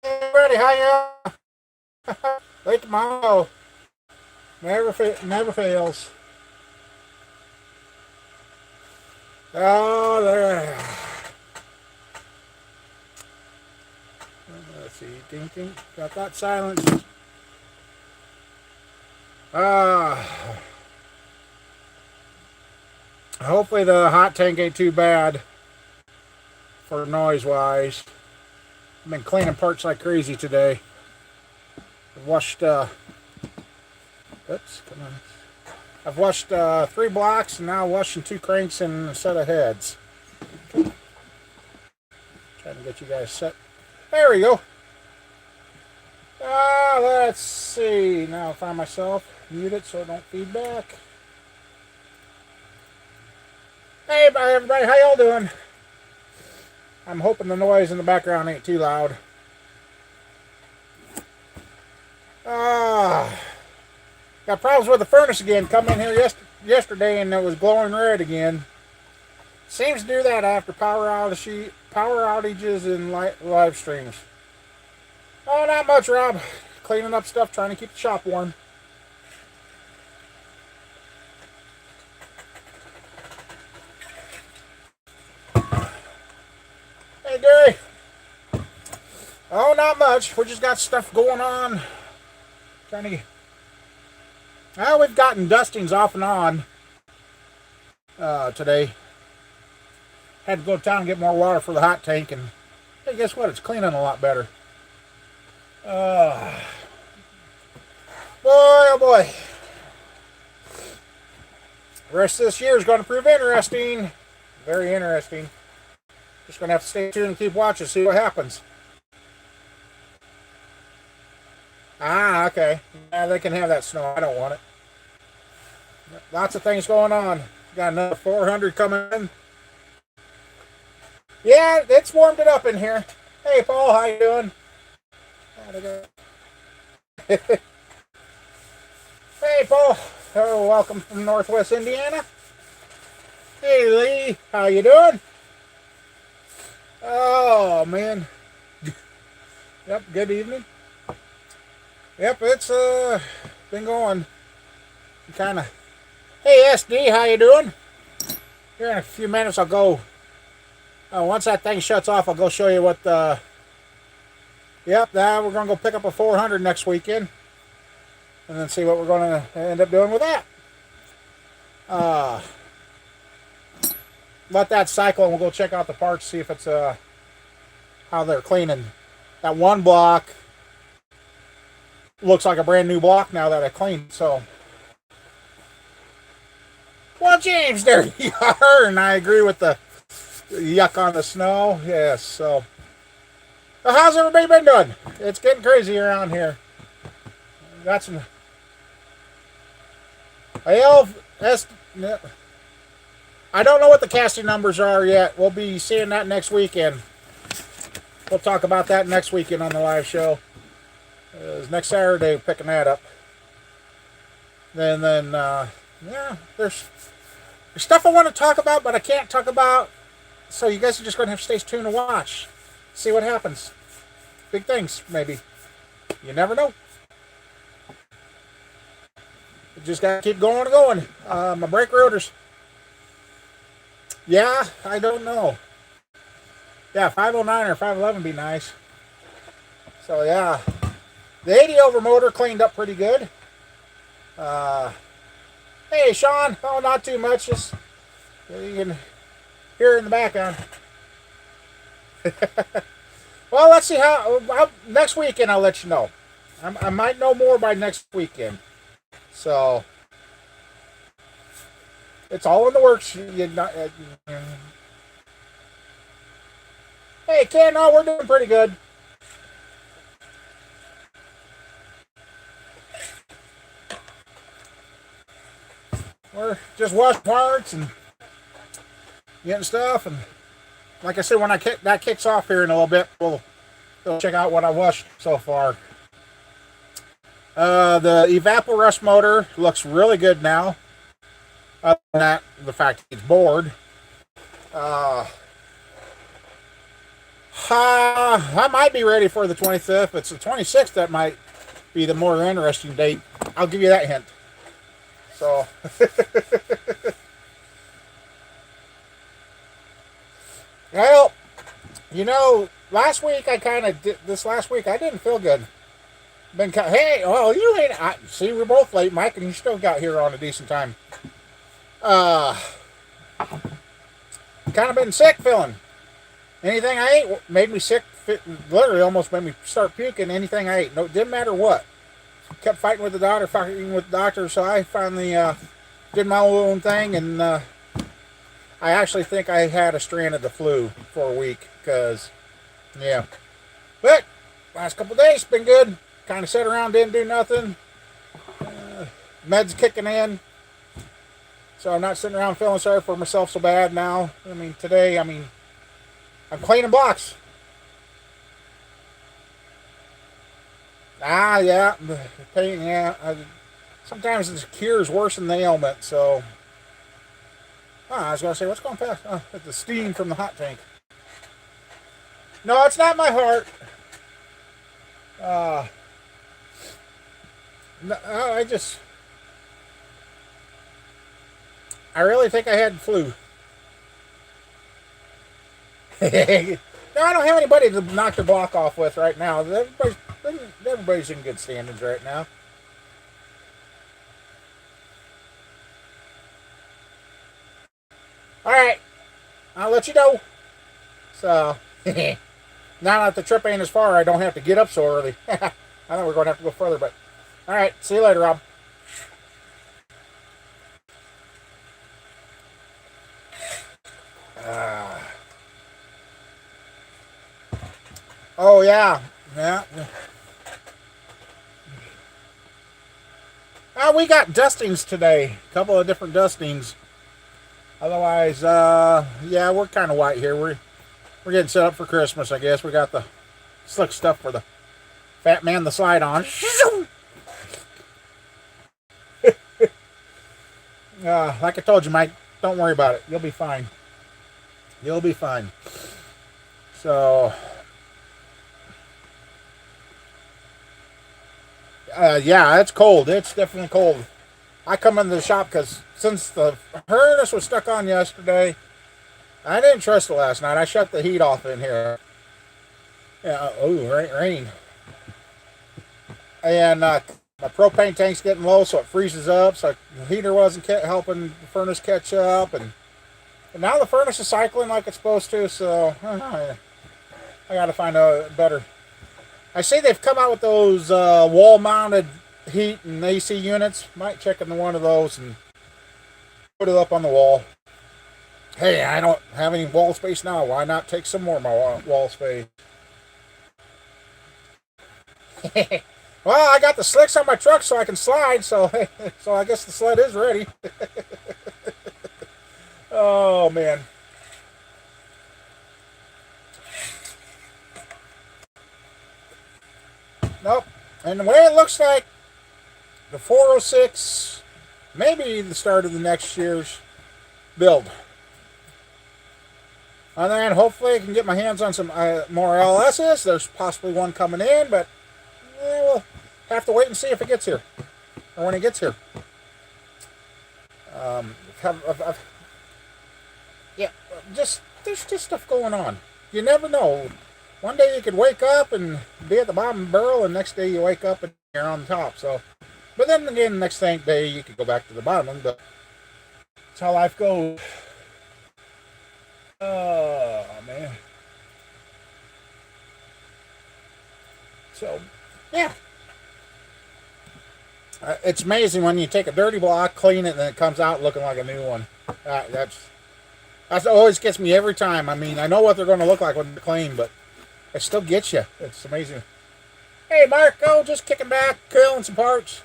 Everybody, how you? Late tomorrow. Never fails. Oh, there. Let's see. Ding, ding. Got that silence. Ah. Hopefully the hot tank ain't too bad for noise wise. I've been cleaning parts like crazy today. I've washed. Oops, come on. I've washed 3 blocks and now washing 2 cranks and a set of heads. Trying to get you guys set. There we go. Let's see. Now I'll find myself. Mute it so it don't feedback. Hey everybody, how y'all doing? I'm hoping the noise in the background ain't too loud. Got problems with the furnace again. Come in here yesterday and it was glowing red again. Seems to do that after power outages and live streams. Oh, not much, Rob. Cleaning up stuff, trying to keep the shop warm. Hey, Gary. Oh, not much. We just got stuff going on. Trying to. Well, we've gotten dustings off and on today. Had to go to town and get more water for the hot tank, and hey, guess what? It's cleaning a lot better. Boy, oh boy. The rest of this year is going to prove interesting. Very interesting. Just going to have to stay tuned and keep watching, see what happens. Okay. Yeah, they can have that snow. I don't want it. Lots of things going on. Got another 400 coming in. Yeah, it's warmed it up in here. Hey, Paul, how you doing? Hey, Paul. Oh, welcome from Northwest Indiana. Hey, Lee. How you doing? Oh, man. Yep, good evening. Yep, it's been going kind of. Hey, SD, how you doing? Here in a few minutes I'll go. Once that thing shuts off, I'll go show you what the. Yep, now we're going to go pick up a 400 next weekend. And then see what we're going to end up doing with that. Let that cycle and we'll go check out the parts, see if it's how they're cleaning. That one block looks like a brand new block now that I cleaned, so. Well, James, there you are, and I agree with the yuck on the snow. Yes, so. Well, how's everybody been doing? It's getting crazy around here. Got some. I don't know what the casting numbers are yet. We'll be seeing that next weekend. We'll talk about that next weekend on the live show. It's next Saturday, picking that up. Then, yeah, there's stuff I want to talk about, but I can't talk about. So you guys are just going to have to stay tuned to watch. See what happens. Big things, maybe. You never know. You just got to keep going and going. My brake rotors. Yeah, I don't know. Yeah, 509 or 511 would be nice. So, yeah. The 80 over motor cleaned up pretty good. Hey, Sean. Oh, not too much. Just you can hear it in the background. Well, let's see how next weekend I'll let you know. I might know more by next weekend. So it's all in the works. Hey, Ken, no, we're doing pretty good. We're just washing parts and getting stuff, and like I said, when that kicks off here in a little bit, we'll check out what I washed so far. The Evaporust motor looks really good now. Other than that, the fact it's bored. I might be ready for the 25th. It's the 26th that might be the more interesting date. I'll give you that hint. So, well, you know, last week I kind of did. This last week I didn't feel good. Hey, well, you ain't. See, we're both late, Mike, and you still got here on a decent time. Kind of been sick, feeling. Anything I ate made me sick. Literally, almost made me start puking. Anything I ate, no, didn't matter what. Kept fighting with the doctor, so I finally did my own thing, and I actually think I had a strand of the flu for a week, because, yeah. But last couple of days been good. Kind of sat around, didn't do nothing. Meds kicking in, so I'm not sitting around feeling sorry for myself so bad now. I mean, today, I'm cleaning blocks. Yeah, the pain, yeah. Sometimes the cure is worse than the ailment, so. I was going to say, what's going past? It's the steam from the hot tank. No, it's not my heart. No, I really think I had flu. No, I don't have anybody to knock the block off with right now. Everybody's in good standings right now. All right, I'll let you know. So, now that the trip ain't as far, I don't have to get up so early. I thought we were going to have to go further, but all right. See you later, Rob. Oh yeah. We got dustings today. A couple of different dustings. Otherwise, yeah, we're kind of white here. We're getting set up for Christmas, I guess. We got the slick stuff for the fat man the slide on. Like I told you, Mike, don't worry about it. You'll be fine. You'll be fine. So, yeah, it's cold. It's definitely cold. I come into the shop because since the harness was stuck on yesterday, I didn't trust it last night. I shut the heat off in here. Yeah, rain. And my propane tank's getting low, so it freezes up. So the heater wasn't helping the furnace catch up, and now the furnace is cycling like it's supposed to. So I got to find a better. I see they've come out with those wall-mounted heat and AC units. Might check into one of those and put it up on the wall. Hey, I don't have any wall space now. Why not take some more of my wall space? Well, I got the slicks on my truck so I can slide, so I guess the sled is ready. Oh, man. Nope. And the way it looks like, the 406 maybe the start of the next year's build. On the end, hopefully I can get my hands on some more LSs. There's possibly one coming in, but we'll have to wait and see if it gets here. Or when it gets here. Yeah, there's just stuff going on. You never know. One day you could wake up and be at the bottom of the barrel, and next day you wake up and you're on the top. So, but then again, next day you could go back to the bottom. But that's how life goes. Oh man. So, yeah. It's amazing when you take a dirty block, clean it, and then it comes out looking like a new one. That always gets me every time. I mean, I know what they're going to look like when they're clean, but it still gets you. It's amazing. Hey, Marco, just kicking back, killing some parts.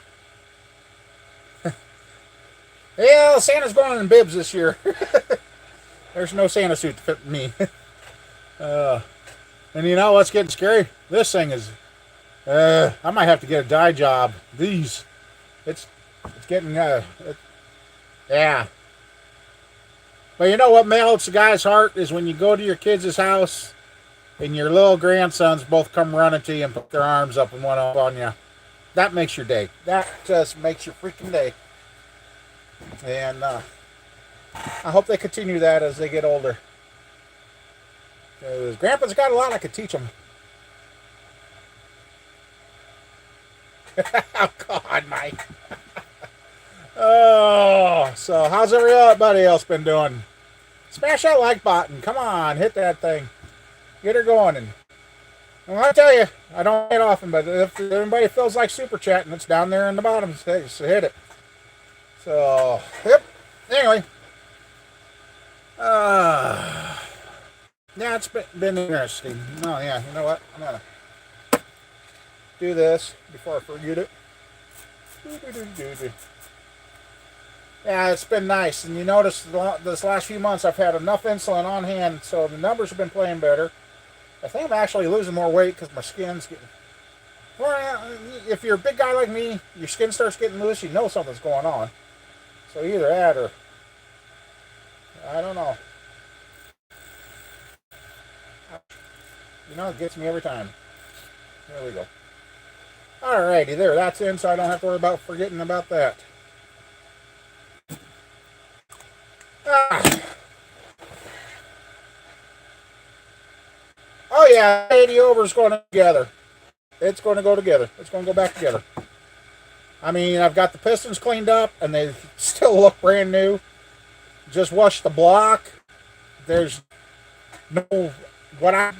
Yeah, Santa's going in bibs this year. There's no Santa suit to fit me. And you know what's getting scary? This thing is... I might have to get a dye job. It's getting... yeah. But you know what melts a guy's heart is when you go to your kids' house and your little grandsons both come running to you and put their arms up and one up on you. That makes your day. That just makes your freaking day. And I hope they continue that as they get older. Because Grandpa's got a lot I could teach them. Oh, God, Mike. Oh, so how's everybody else been doing? Smash that like button. Come on, hit that thing. Get her going. And well, I tell you, I don't hit often, but if anybody feels like super chatting, it's down there in the bottom. So hit it. So, yep. Anyway. Yeah, it's been interesting. Oh, yeah, you know what? I'm going to do this before I forget it. Yeah, it's been nice. And you notice this last few months I've had enough insulin on hand, so the numbers have been playing better. I think I'm actually losing more weight because my skin's getting... Well, if you're a big guy like me, your skin starts getting loose, you know something's going on. So either that or... I don't know. You know, it gets me every time. There we go. Alrighty, there. That's in, so I don't have to worry about forgetting about that. Oh yeah, 80 over is going together. It's going to go together. It's going to go back together. I mean, I've got the pistons cleaned up, and they still look brand new. Just washed the block. There's no... What I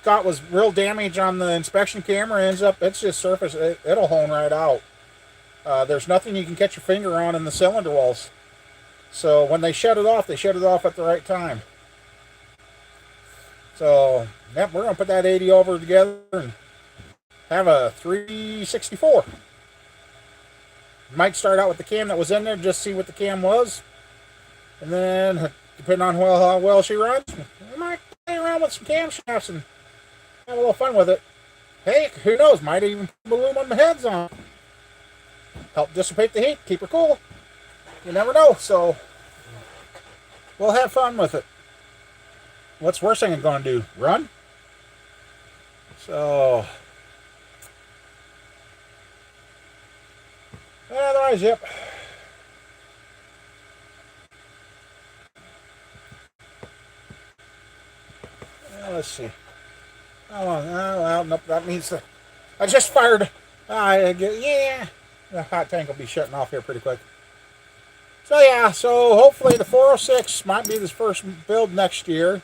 thought was real damage on the inspection camera ends up, it's just surface. It'll hone right out. There's nothing you can catch your finger on in the cylinder walls. So when they shut it off at the right time. So, yep, we're going to put that 80 over together and have a 364. Might start out with the cam that was in there, just see what the cam was. And then, depending on how well she runs, we might play around with some camshafts and have a little fun with it. Hey, who knows? Might even put aluminum heads on. Help dissipate the heat, keep her cool. You never know, so we'll have fun with it. What's the worst thing I'm going to do? Run? So, otherwise, yep. Let's see. Oh, well, nope, that means that I just fired. Yeah, the hot tank will be shutting off here pretty quick. So yeah, so hopefully the 406 might be the first build next year.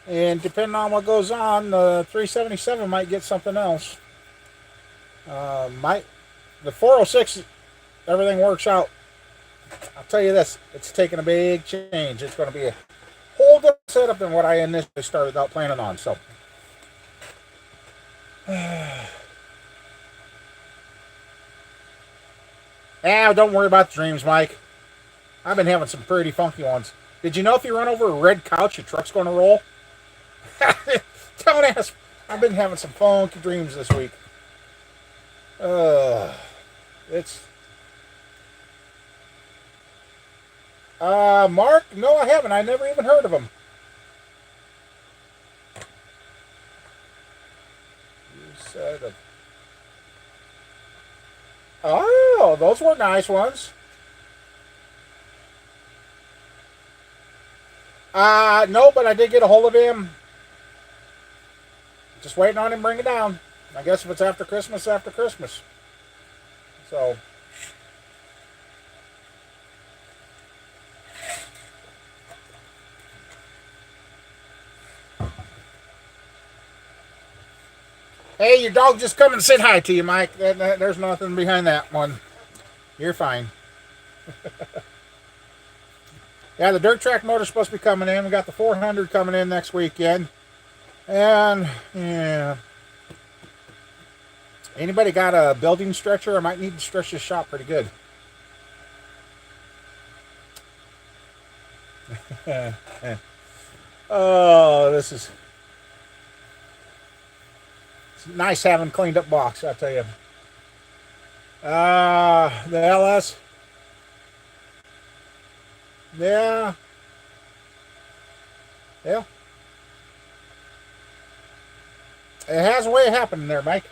And depending on what goes on, the 377 might get something else. The 406, everything works out. I'll tell you this, it's taking a big change. It's going to be a whole different setup than what I initially started out planning on. So, don't worry about the dreams, Mike. I've been having some pretty funky ones. Did you know if you run over a red couch, your truck's going to roll? Don't ask. I've been having some funky dreams this week. It's... Mark? No, I haven't. I never even heard of him. You said... Oh, those were nice ones. No, but I did get a hold of him. Just waiting on him to bring it down. I guess if it's after Christmas, after Christmas. So... Hey, your dog just come and said hi to you, Mike. There's nothing behind that one. You're fine. Yeah, the dirt track motor's supposed to be coming in. We got the 400 coming in next weekend. And, yeah. Anybody got a building stretcher? I might need to stretch this shop pretty good. Oh, this is... It's nice having cleaned up box, I'll tell you. The LS. Yeah. Yeah. It has a way of happening there, Mike.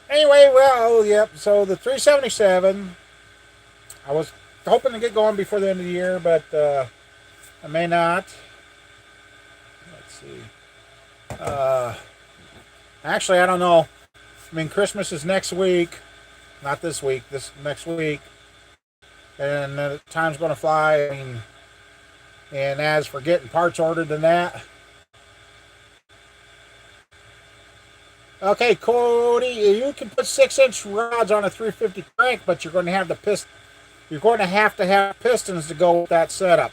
Anyway, well, yep. So the 377, I was hoping to get going before the end of the year, but I may not. Let's see. Actually, I don't know. I mean, Christmas is next week, not this week. This next week, and time's going to fly. I mean, and as for getting parts ordered and that. Okay, Cody, you can put 6-inch rods on a 350 crank, but you're going to have You're going to have pistons to go with that setup,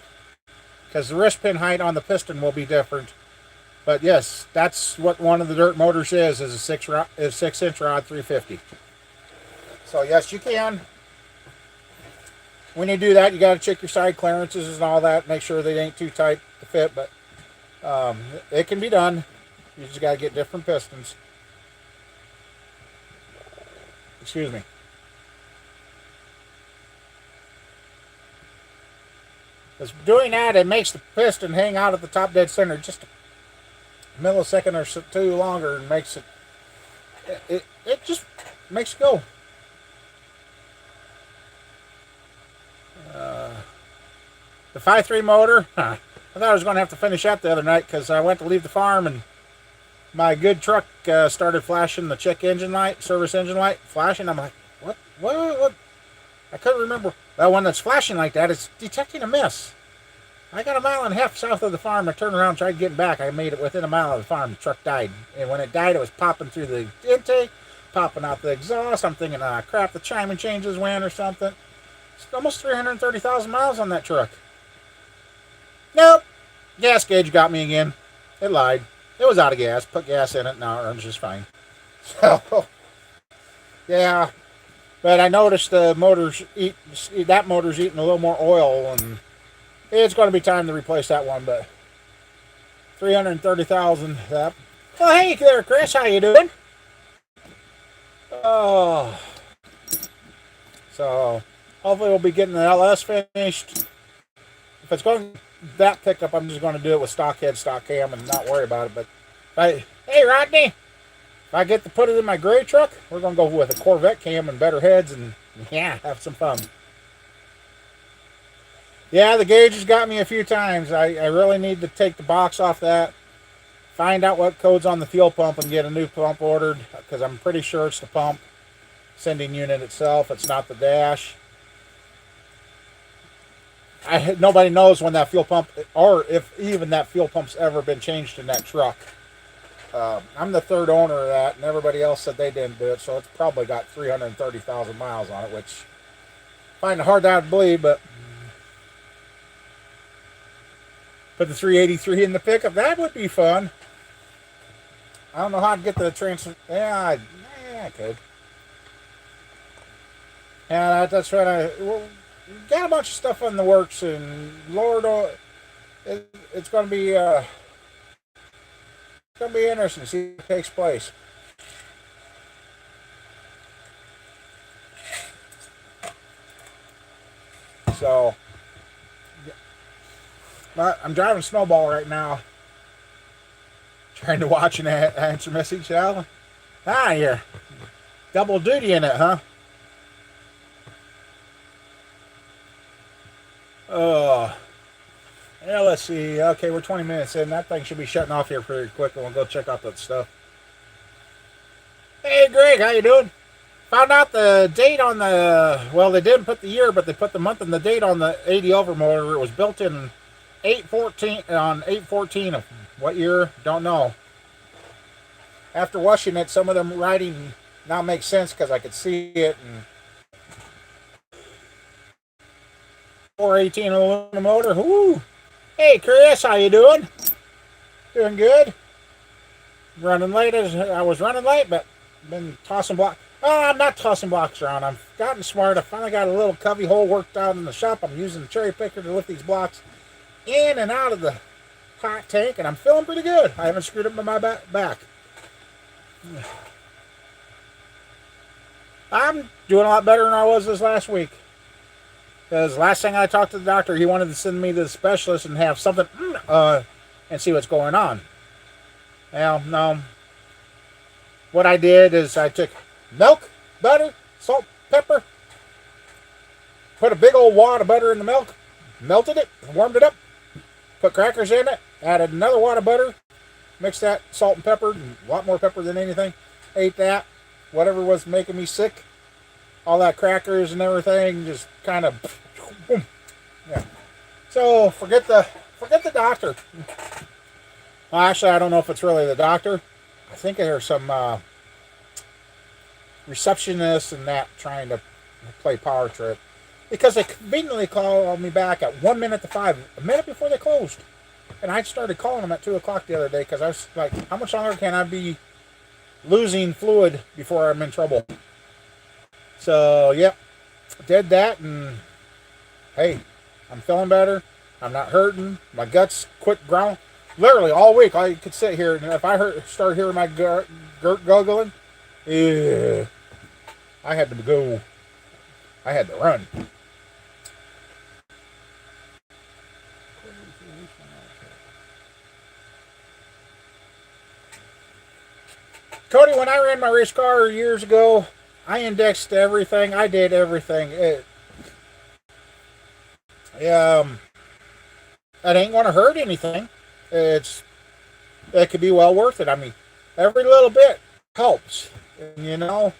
because the wrist pin height on the piston will be different. But yes, that's what one of the dirt motors is a 6-inch rod 350. So yes, you can. When you do that, you got to check your side clearances and all that. Make sure they ain't too tight to fit, but it can be done. You just got to get different pistons. Excuse me. Because doing that, it makes the piston hang out at the top dead center just a millisecond or two longer, and makes it just makes it go. The 5.3 motor, I thought I was going to have to finish that the other night because I went to leave the farm and my good truck started flashing the check engine light, service engine light, flashing. I'm like, what? I couldn't remember. Well, when it's flashing like that, it's detecting a miss. I got 1.5 miles south of the farm. I turned around, tried getting back. I made it within 1 mile of the farm. The truck died. And when it died, it was popping through the intake, popping out the exhaust. I'm thinking, crap, the timing changes went or something. It's almost 330,000 miles on that truck. Nope. Gas gauge got me again. It lied. It was out of gas. Put gas in it. Now it runs just fine. So, yeah. But I noticed the motor's eating a little more oil, and it's going to be time to replace that one. But 330,000. Well, hey there, Chris. How you doing? Oh, so hopefully we'll be getting the LS finished. If it's going that pickup, I'm just going to do it with stock head, stock cam, and not worry about it. But hey, Rodney, if I get to put it in my gray truck, we're going to go with a Corvette cam and better heads, and yeah, have some fun. Yeah, the gauge has got me a few times. I really need to take the box off that, find out what code's on the fuel pump, and get a new pump ordered, because I'm pretty sure it's the pump sending unit itself. It's not the dash. Nobody knows when that fuel pump, or if even that fuel pump's ever been changed in that truck. I'm the third owner of that, and everybody else said they didn't do it, so it's probably got 330,000 miles on it, which I find it hard to believe, but put the 383 in the pickup, that would be fun. I don't know how to get the transfer. Yeah, I could. Yeah, that's what got a bunch of stuff in the works, and Lord, it's going to be interesting to see what takes place. So, I'm driving Snowball right now, trying to watch and answer message. Alan, you're double duty in it, huh? Yeah, let's see. Okay, we're 20 minutes in. That thing should be shutting off here pretty quick, and we'll go check out that stuff. Hey, Greg, how you doing? Found out the date on the, well, they didn't put the year, but they put the month and the date on the 80 over motor. It was built in 8/14 of what year? Don't know. After washing it, some of them writing now makes sense because I could see it. And 418 aluminum motor. Woo! Hey, Chris, how you doing? Doing good. Running late. I was running late, but been tossing blocks. Oh, I'm not tossing blocks around. I've gotten smart. I finally got a little cubby hole worked out in the shop. I'm using the cherry picker to lift these blocks in and out of the hot tank, and I'm feeling pretty good. I haven't screwed up my back. I'm doing a lot better than I was this last week. Because last thing I talked to the doctor, he wanted to send me to the specialist and have something, and see what's going on. Well, no. What I did is I took milk, butter, salt, pepper, put a big old wad of butter in the milk, melted it, warmed it up, put crackers in it, added another wad of butter, mixed that salt and pepper, a lot more pepper than anything, ate that, whatever was making me sick, all that crackers and everything, just kind of, boom. Yeah. So forget the doctor. Well, actually, I don't know if it's really the doctor. I think there's some receptionists and that trying to play power trip, because they conveniently called me back at 1 minute to 5, a minute before they closed. And I started calling them at 2 o'clock the other day because I was like, how much longer can I be losing fluid before I'm in trouble? So, yep, did that, and hey, I'm feeling better. I'm not hurting. My guts quit growling. Literally all week, I could sit here, and if I start hearing my gurt guggling, I had to go. I had to run. Cody, when I ran my race car years ago, I indexed everything. I did everything. It ain't going to hurt anything. It could be well worth it. I mean, every little bit helps. And, you know,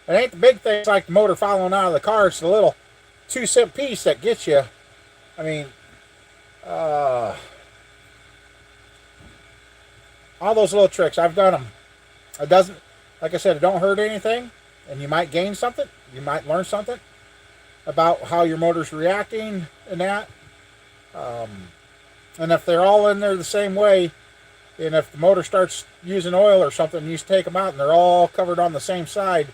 it ain't the big things like the motor falling out of the car. It's the little 2-cent piece that gets you. I mean, all those little tricks, I've done them. It doesn't, like I said, it don't hurt anything, and you might gain something. You might learn something about how your motor's reacting and that. And if they're all in there the same way, and if the motor starts using oil or something, you just take them out and they're all covered on the same side,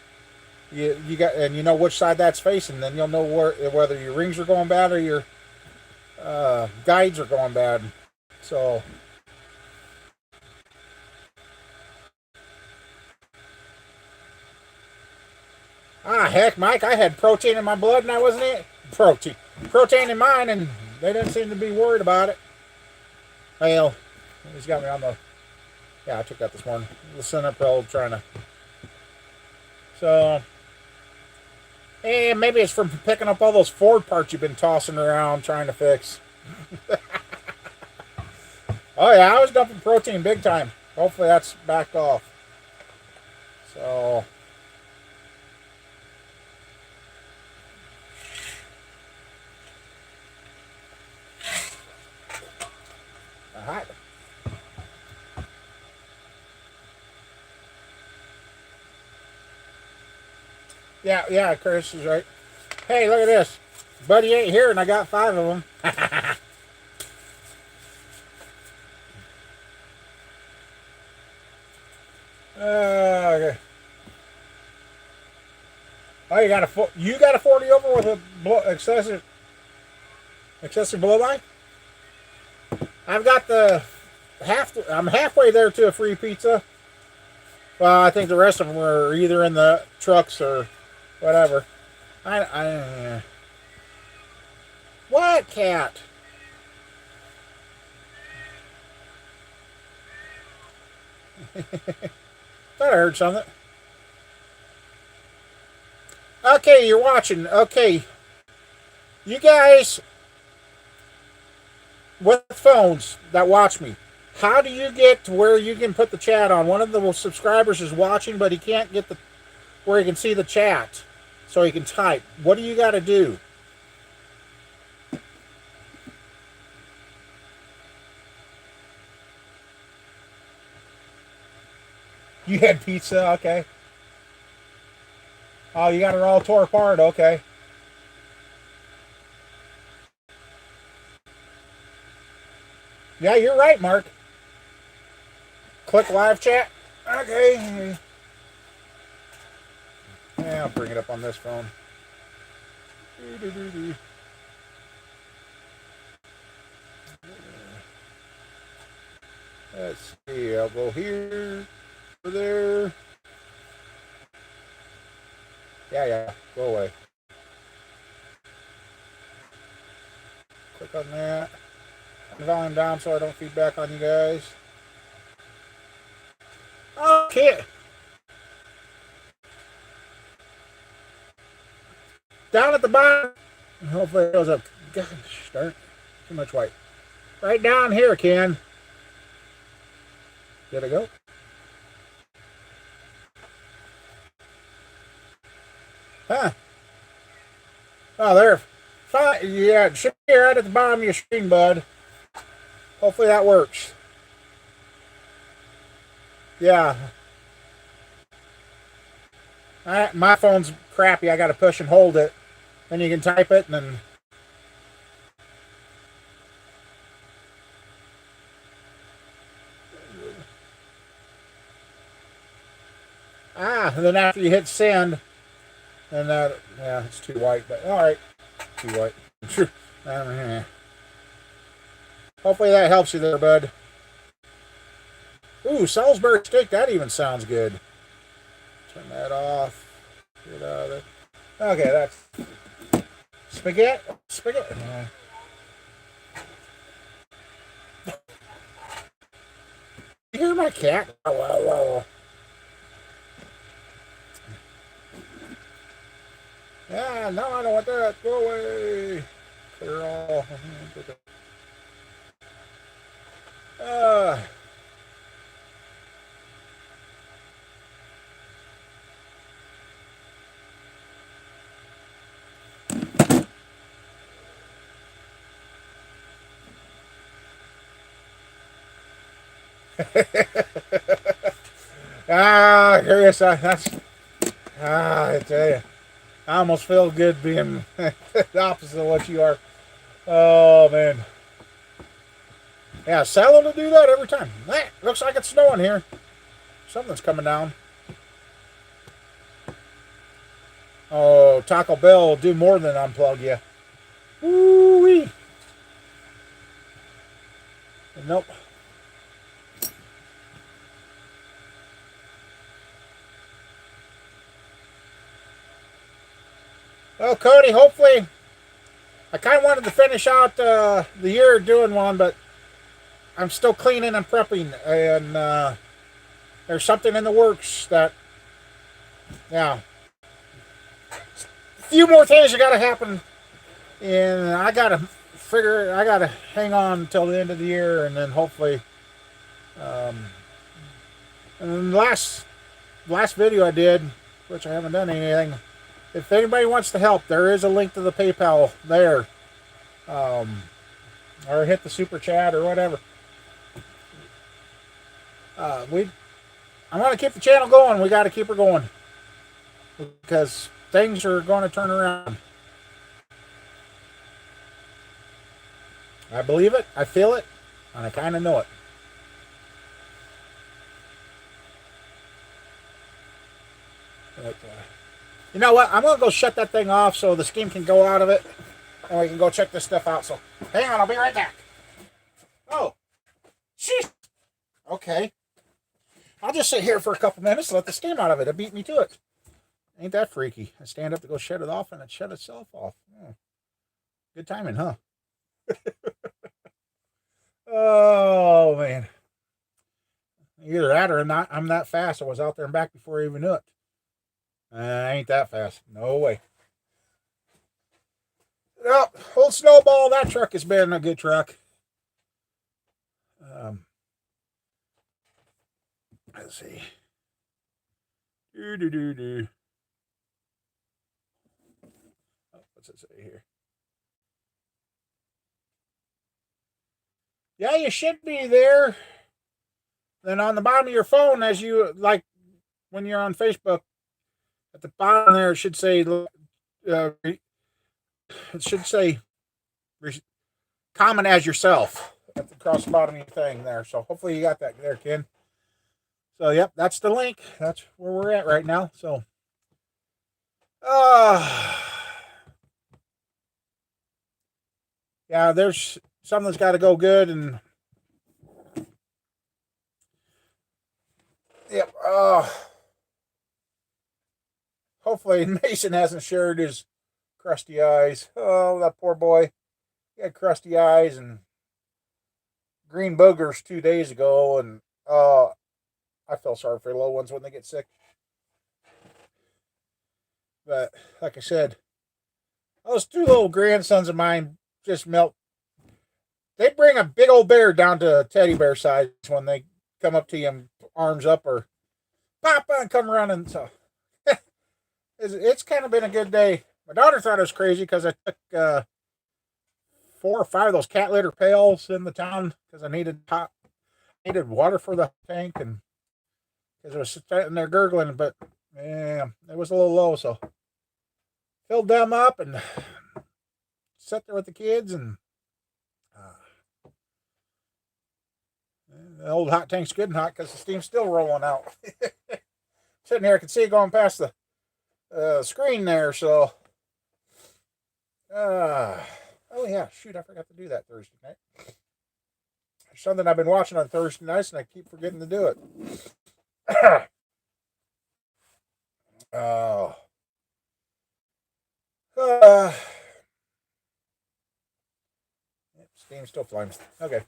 you know which side that's facing, then you'll know whether your rings are going bad or your guides are going bad. So. Heck, Mike, I had protein in my blood and I wasn't protein in mine, and they didn't seem to be worried about it. Well, he's got me on the, I took that this morning. The Cinepril trying to, so, maybe it's from picking up all those Ford parts you've been tossing around trying to fix. Oh yeah, I was dumping protein big time. Hopefully that's backed off. So. Alright. Yeah, Chris is right. Hey, look at this. Buddy ain't here and I got 5 of them. Okay. Oh, you got a 40 over with a excessive blow by? I've got I'm halfway there to a free pizza. Well, I think the rest of them were either in the trucks or whatever. What cat? Thought I heard something. Okay, you're watching. Okay. You guys with phones that watch me, how do you get to where you can put the chat on? One of the subscribers is watching, but he can't get where he can see the chat so he can type. What do you got to do? You had pizza, okay. Oh, you got it all tore apart, okay. Yeah, you're right, Mark. Click live chat. Okay. Yeah, I'll bring it up on this phone. Let's see. I'll go here. Over there. Yeah. Go away. Click on that. Turn the volume down so I don't feedback on you guys. Okay. Down at the bottom. Hopefully it goes up. Gosh darn. Too much white. Right down here, Ken. Did it go? Huh. Oh, there. Fine. Yeah, it should be right at the bottom of your screen, bud. Hopefully that works. Yeah. My phone's crappy. I got to push and hold it. Then you can type it and then. And then after you hit send, and that, yeah, it's too white, but all right. Too white. Hopefully that helps you there, bud. Ooh, Salisbury steak. That even sounds good. Turn that off. Get out of there. Okay, that's spaghetti. Spaghetti. You hear my cat? Yeah, no, I don't want that. Go away. Clear all. Curious. I tell you, I almost feel good being the opposite of what you are. Oh man. Yeah, Sal to do that every time. Hey, looks like it's snowing here. Something's coming down. Oh, Taco Bell will do more than unplug you. Woo-wee. Nope. Well, Cody, hopefully, I kind of wanted to finish out the year doing one, but I'm still cleaning and prepping, and there's something in the works that, yeah, a few more things that got to happen, and I got to hang on until the end of the year, and then hopefully, and then last video I did, which I haven't done anything. If anybody wants to help, there is a link to the PayPal there, or hit the super chat or whatever. I want to keep the channel going. We got to keep her going because things are going to turn around. I believe it, I feel it, and I kind of know it. But, you know what? I'm going to go shut that thing off so the steam can go out of it, and we can go check this stuff out. So, hang on, I'll be right back. Oh, sheesh. Okay. I'll just sit here for a couple minutes and let the steam out of it. It beat me to it. Ain't that freaky? I stand up to go shut it off, and it shut itself off. Oh. Good timing, huh? Oh, man. Either that or not, I'm that fast. I was out there and back before I even knew it. I ain't that fast. No way. Well, old Snowball, that truck has been a good truck. Let's see. Oh, what's it say here? Yeah, you should be there. Then on the bottom of your phone, as you like when you're on Facebook, at the bottom there, it should say comment as yourself across the bottom of your thing there. So hopefully you got that there, Ken. So yep, that's the link. That's where we're at right now. So yeah, there's something that's got to go good, and yep. Hopefully Mason hasn't shared his crusty eyes. Oh, that poor boy. He had crusty eyes and green boogers 2 days ago, and I feel sorry for the little ones when they get sick. But like I said, those two little grandsons of mine just melt. They bring a big old bear down to teddy bear size when they come up to you and arms up or pop and come running. So it's kind of been a good day. My daughter thought it was crazy because I took 4 or 5 of those cat litter pails in the town because I needed water for the tank, and because it was sitting there gurgling. But yeah, it was a little low, so filled them up and sat there with the kids, and the old hot tank's good and hot because the steam's still rolling out. Sitting here, I can see it going past the screen there. So, oh yeah, shoot, I forgot to do that Thursday night. There's something I've been watching on Thursday nights, and I keep forgetting to do it. Oh. Steam's still flying. Okay.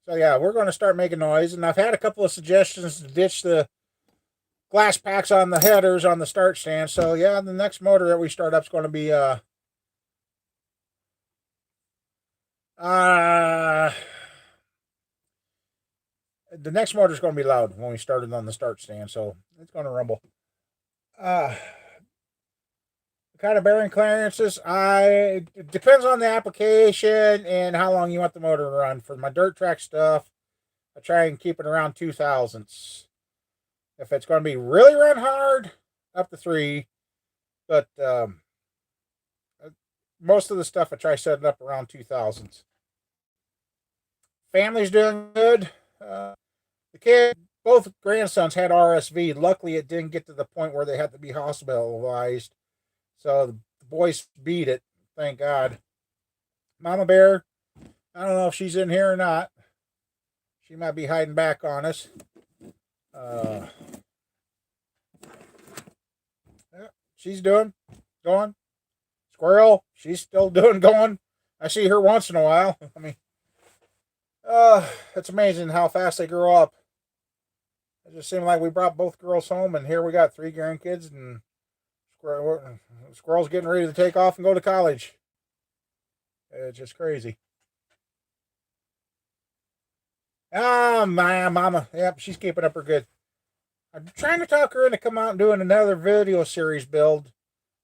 So yeah, we're going to start making noise, and I've had a couple of suggestions to ditch the glass packs on the headers on the start stand. So yeah, the next motor that we start up is going to be the next motor is going to be loud when we start it on the start stand, so it's going to rumble. Kind of bearing clearances, it depends on the application and how long you want the motor to run. For my dirt track stuff, I try and keep it around 2000s. If it's going to be really run hard, up to 3. But most of the stuff I try setting up around 2000s. Family's doing good. Both grandsons had RSV. Luckily, it didn't get to the point where they had to be hospitalized. So the boys beat it, thank God. Mama Bear, I don't know if she's in here or not. She might be hiding back on us. Yeah, she's going. Squirrel, she's still going. I see her once in a while. I mean, it's amazing how fast they grow up. It just seemed like we brought both girls home, and here we got 3 grandkids, and Squirrel's getting ready to take off and go to college. It's just crazy. My mama. Yep, she's keeping up her good. I'm trying to talk her into come out and doing another video series build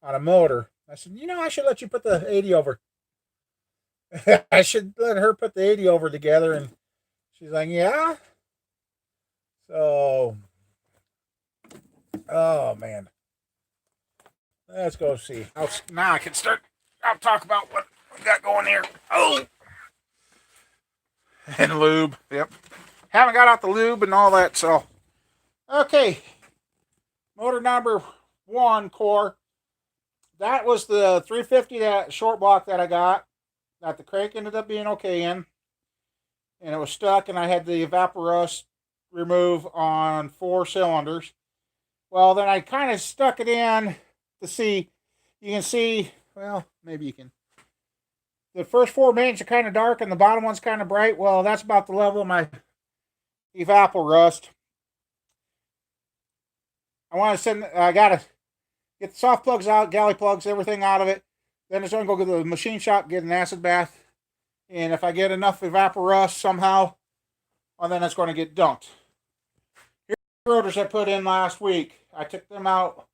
on a motor. I said, I should let you put the 80 over. I should let her put the 80 over together. And she's like, yeah. So, oh, man. Let's go see. Now I can start. I'll talk about what we got going here. Oh, and lube. Yep. Haven't got out the lube and all that. So, okay. Motor number 1 core. That was the 350 that short block that I got. That the crank ended up being okay in, and it was stuck, and I had the evaporust remove on 4 cylinders. Well, then I kind of stuck it in to see. You can see, well, maybe you can. The first 4 mains are kind of dark, and the bottom one's kind of bright. Well, that's about the level of my evaporust. I gotta get the soft plugs out, galley plugs, everything out of it. Then it's going to go to the machine shop, get an acid bath. And if I get enough evaporust somehow, well, then it's going to get dumped. Here's the rotors I put in last week. I took them out.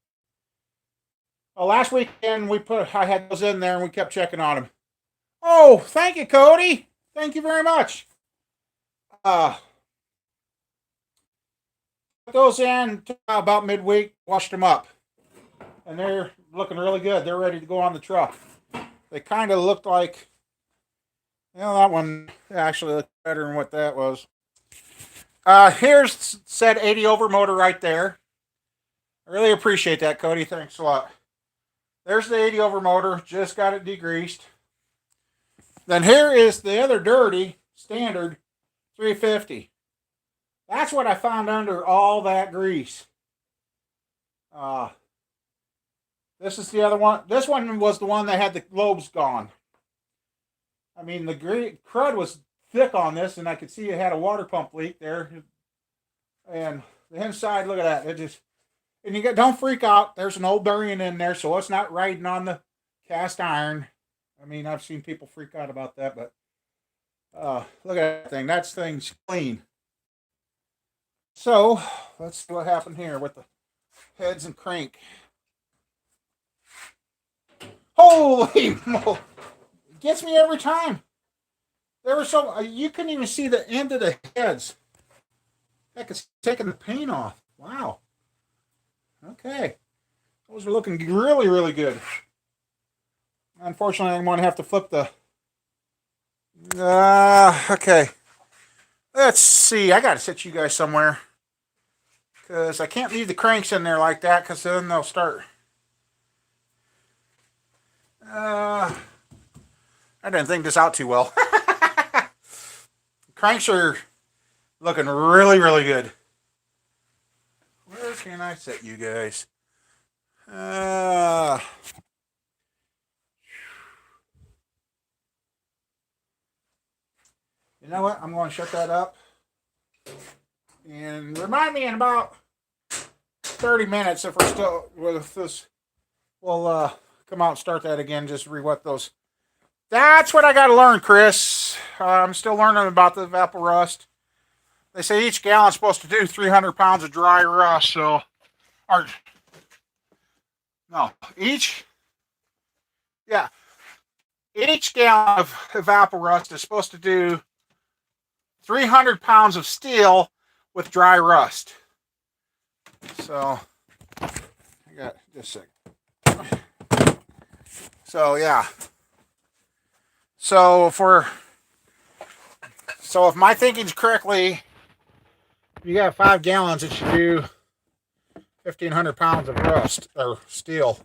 Well, last weekend I had those in there and we kept checking on them. Oh, thank you, Cody. Thank you very much. Put those in about midweek, washed them up. And they're looking really good. They're ready to go on the truck. They kind of looked like, that one actually looked better than what that was. Here's said 80 over motor right there. I really appreciate that, Cody. Thanks a lot. There's the 80 over motor. Just got it degreased. Then here is the other dirty standard 350. That's what I found under all that grease. This is the other one. This one was the one that had the lobes gone. I mean, the crud was thick on this, and I could see it had a water pump leak there. And the inside, look at that. It just, and you don't freak out. There's an old bearing in there, so it's not riding on the cast iron. I mean, I've seen people freak out about that, but look at that thing. That thing's clean. So let's see what happened here with the heads and crank. Holy moly! It gets me every time. There was so you couldn't even see the end of the heads. Heck, it's taking the paint off. Wow. Okay. Those are looking really, really good. Unfortunately, I'm going to have to flip the... okay. Let's see. I got to set you guys somewhere. Because I can't leave the cranks in there like that, because then they'll start... I didn't think this out too well. Cranks are looking really, really good. Where can I set you guys? You know what? I'm going to shut that up. And remind me in about 30 minutes if we're still with this. We'll come out and start that again. Just re-wet those. That's what I got to learn, Chris. I'm still learning about the Vaporust. They say each gallon's supposed to do 300 pounds of dry rust. So, or no, each gallon of Vaporust is supposed to do 300 pounds of steel with dry rust. So, I got just a second. So, yeah. So, if my thinking's correctly, you got 5 gallons, it should do 1,500 pounds of rust or steel.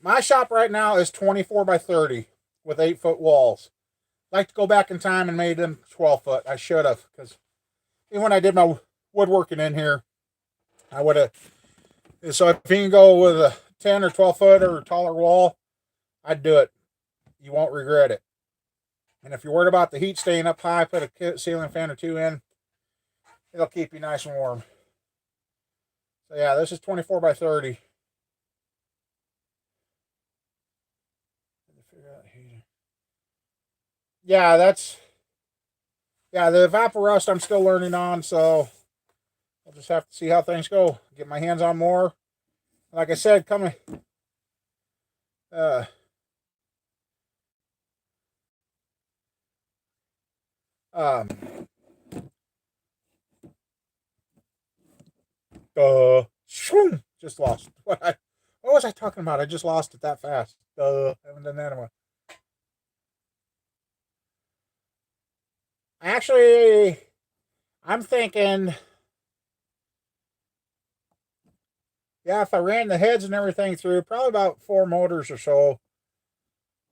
My shop right now is 24 by 30 with 8-foot walls. I'd like to go back in time and made them 12-foot. I should have, because even when I did my woodworking in here, I would have. So if you can go with a 10 or 12-foot or taller wall, I'd do it. You won't regret it. And if you're worried about the heat staying up high, put a ceiling fan or 2 in. It'll keep you nice and warm. So yeah, this is 24 by 30. Yeah, the Vaporust I'm still learning on, so I'll just have to see how things go. Get my hands on more. Like I said, coming. Um, just lost. What was I talking about? I just lost it that fast. I haven't done that in a while. Actually, I'm thinking, yeah, if I ran the heads and everything through, probably about 4 motors or so.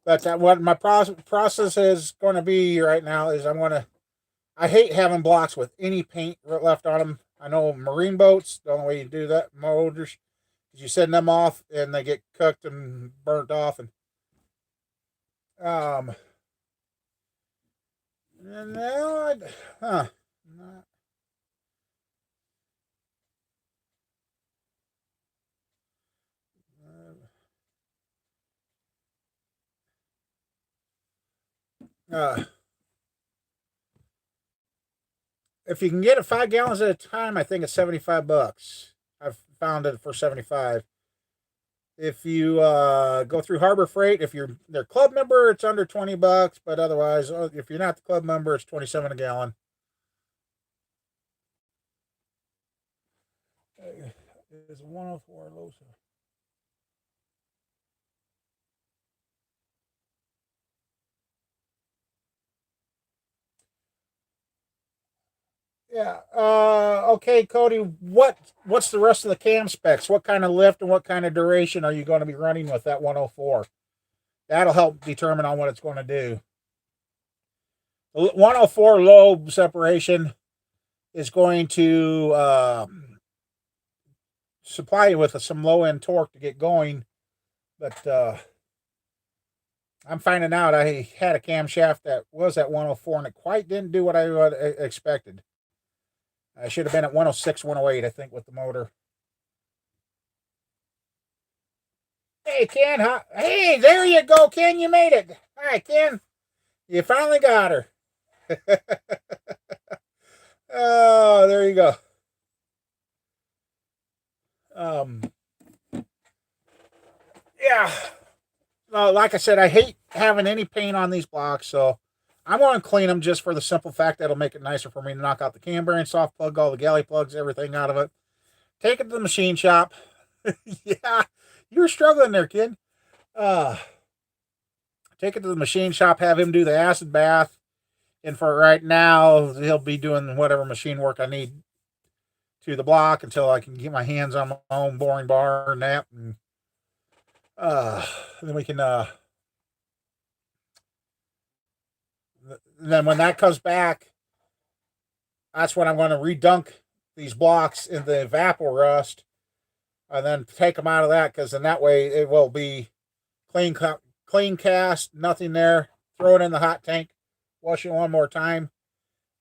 But what my process is going to be right now is I hate having blocks with any paint left on them. I know marine boats, the only way you do that, motors, is you send them off and they get cooked and burnt off. And no, huh. Uh, if you can get it 5 gallons at a time, I think it's $75. I've found it for 75. If you go through Harbor Freight, if you're their club member, it's under $20. But otherwise, if you're not the club member, it's 27 a gallon. Is 104 low. Yeah. Okay, Cody. What's the rest of the cam specs? What kind of lift and what kind of duration are you going to be running with that 104? That'll help determine on what it's going to do. The 104 lobe separation is going to supply you with some low end torque to get going, but I'm finding out I had a camshaft that was at 104 and it quite didn't do what I expected. I should have been at 106, 108, I think, with the motor. Hey, Ken. Hey, there you go, Ken. You made it. Hi, Ken. You finally got her. Oh, there you go. Um, yeah. Like I said, I hate having any paint on these blocks, so I'm going to clean them just for the simple fact that it'll make it nicer for me to knock out the cam bearing, soft plug, all the galley plugs, everything out of it. Take it to the machine shop. Yeah, you're struggling there, kid. Uh, Take it to the machine shop, have him do the acid bath, and for right now, he'll be doing whatever machine work I need to the block until I can get my hands on my own boring bar and that, and uh, then we can. Then when that comes back, that's when I'm going to redunk these blocks in the Evaporust, and then take them out of that because in that way it will be clean, clean cast, nothing there. Throw it in the hot tank, wash it one more time.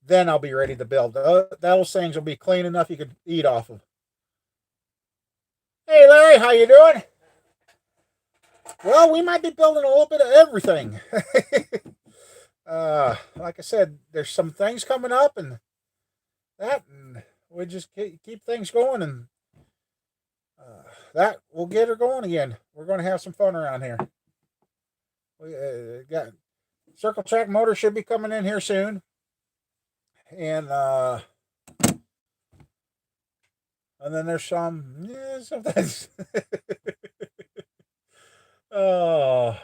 Then I'll be ready to build. Those things will be clean enough you could eat off of. Hey Larry, how you doing? Well, we might be building a little bit of everything. Like I said, there's some things coming up, and we just keep things going, and that we'll get her going again. We're going to have some fun around here. We got Circle Track Motor should be coming in here soon, and then there's sometimes. Oh,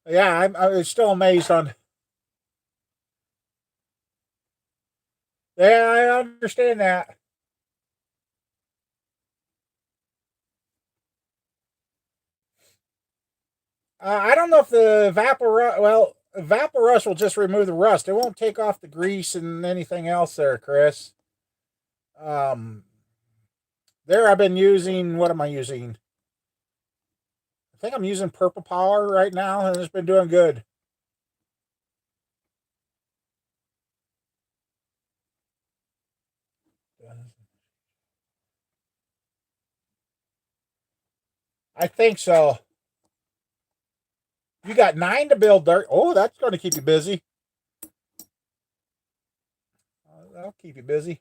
yeah, I'm still amazed on. Yeah, I understand that. I don't know if the Vaporust will just remove the rust. It won't take off the grease and anything else there, Chris. Um, there I've been using. What am I using? I think I'm using Purple Power right now, and it's been doing good. I think so. You got 9 to build dirt. Oh, that's going to keep you busy. That'll keep you busy.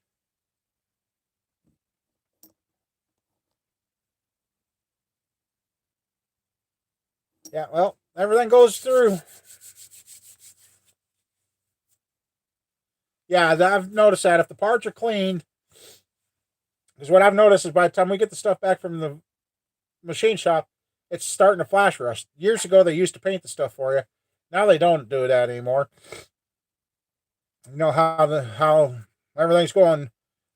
Yeah, well, everything goes through. Yeah, I've noticed that if the parts are clean, because what I've noticed is by the time we get the stuff back from the machine shop, it's starting to flash rust. Years ago, they used to paint the stuff for you. Now they don't do that anymore. You know how everything's going,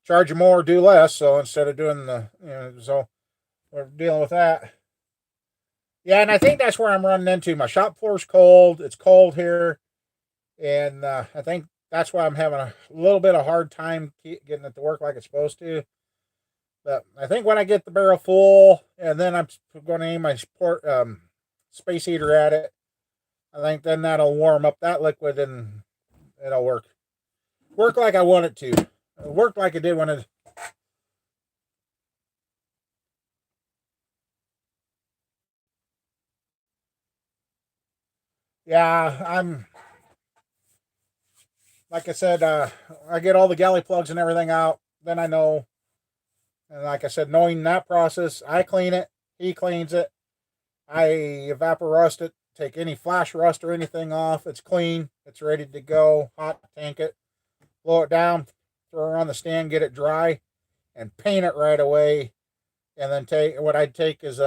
charge you more, do less. So instead of doing so we're dealing with that. Yeah, and I think that's where I'm running into. My shop floor's cold. It's cold here, and I think that's why I'm having a little bit of hard time getting it to work like it's supposed to. But I think when I get the barrel full, and then I'm going to aim my space heater at it, I think then that'll warm up that liquid and it'll work. Work like I want it to. Work like it did when it. Yeah, I'm. Like I said, I get all the galley plugs and everything out. Then I know. And like I said, knowing that process, I clean it. He cleans it. I evaporust it. Take any flash rust or anything off. It's clean. It's ready to go. Hot tank it. Blow it down. Throw it on the stand. Get it dry, and paint it right away. And then take what I'd take is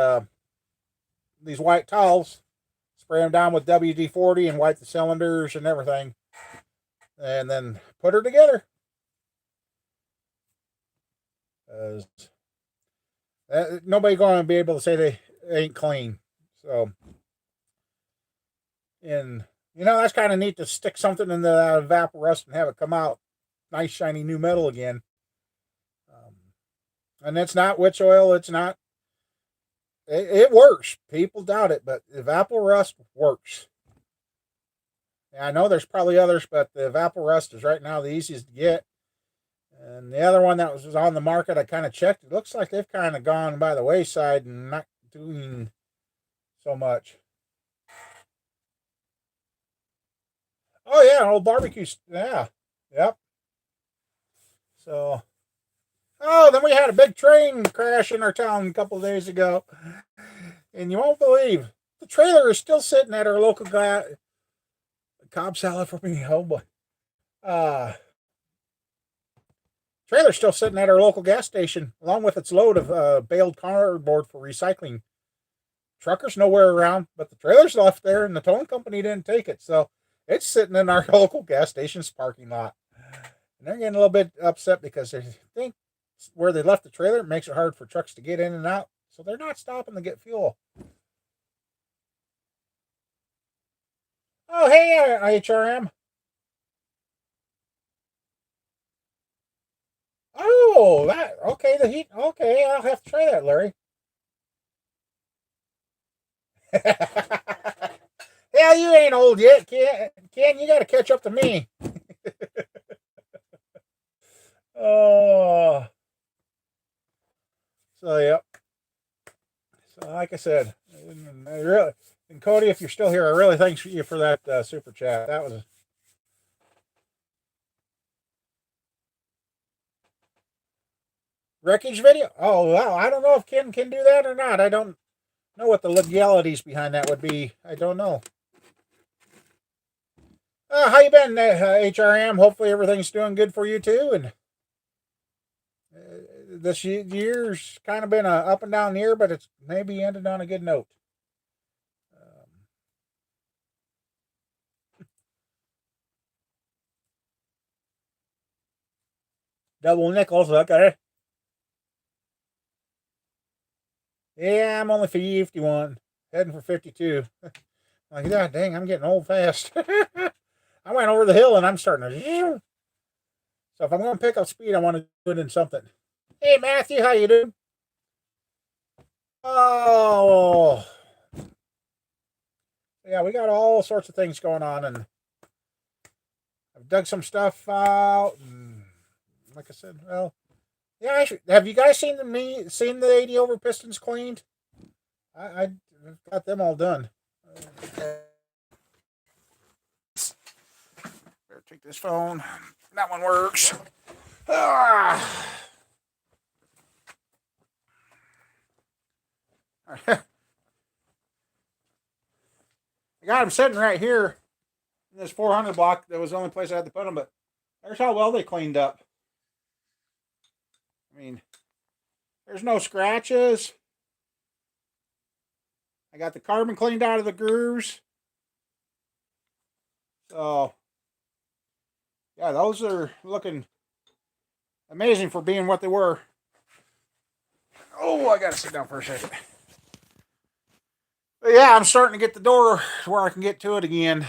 these white towels, spray them down with WD-40 and wipe the cylinders and everything, and then put her together. because nobody going to be able to say they ain't clean. So, and that's kind of neat to stick something into that Evaporust and have it come out nice shiny new metal again. And it's not witch oil. It's not. It works. People doubt it, but Evaporust works. Yeah, I know there's probably others, but the Evaporust is right now the easiest to get. And the other one that was on the market, I kind of checked. It looks like they've kind of gone by the wayside and not doing so much. Oh yeah, old barbecue. Yeah, yep. So, oh, then we had a big train crash in our town a couple of days ago, and you won't believe the trailer is still sitting at our local Cobb salad for me. Oh boy. Trailer's still sitting at our local gas station, along with its load of baled cardboard for recycling. Truckers nowhere around, but the trailer's left there, and the towing company didn't take it, so it's sitting in our local gas station's parking lot. And they're getting a little bit upset because they think where they left the trailer makes it hard for trucks to get in and out, so they're not stopping to get fuel. Oh, hey, HRM. Oh, that okay. The heat. Okay, I'll have to try that, Larry. Yeah, you ain't old yet, Ken. You got to catch up to me. Oh, so yep. So like I said, and Cody, if you're still here, I really thank you for that super chat. That was wreckage video. Oh wow, I don't know if Ken can do that or not. I don't know what the legalities behind that would be. I don't know. How you been, HRM? Hopefully everything's doing good for you too. And this year's kind of been a up and down year, but it's maybe ended on a good note. Double nickels, okay. Yeah, I'm only 51, heading for 52. Like, God dang, I'm getting old fast. I went over the hill and I'm starting to. So if I'm going to pick up speed, I want to do it in something. Hey, Matthew, how you doing? Oh, yeah, we got all sorts of things going on, and I've dug some stuff out. And like I said, well, yeah. Have you guys seen the 80 over pistons cleaned? I got them all done. Better take this phone. That one works. Ah. I got them sitting right here in this 400 block. That was the only place I had to put them, but there's how well they cleaned up. I mean, there's no scratches. I got the carbon cleaned out of the grooves. So, yeah, those are looking amazing for being what they were. Oh, I gotta sit down for a second. But yeah, I'm starting to get the door where I can get to it again.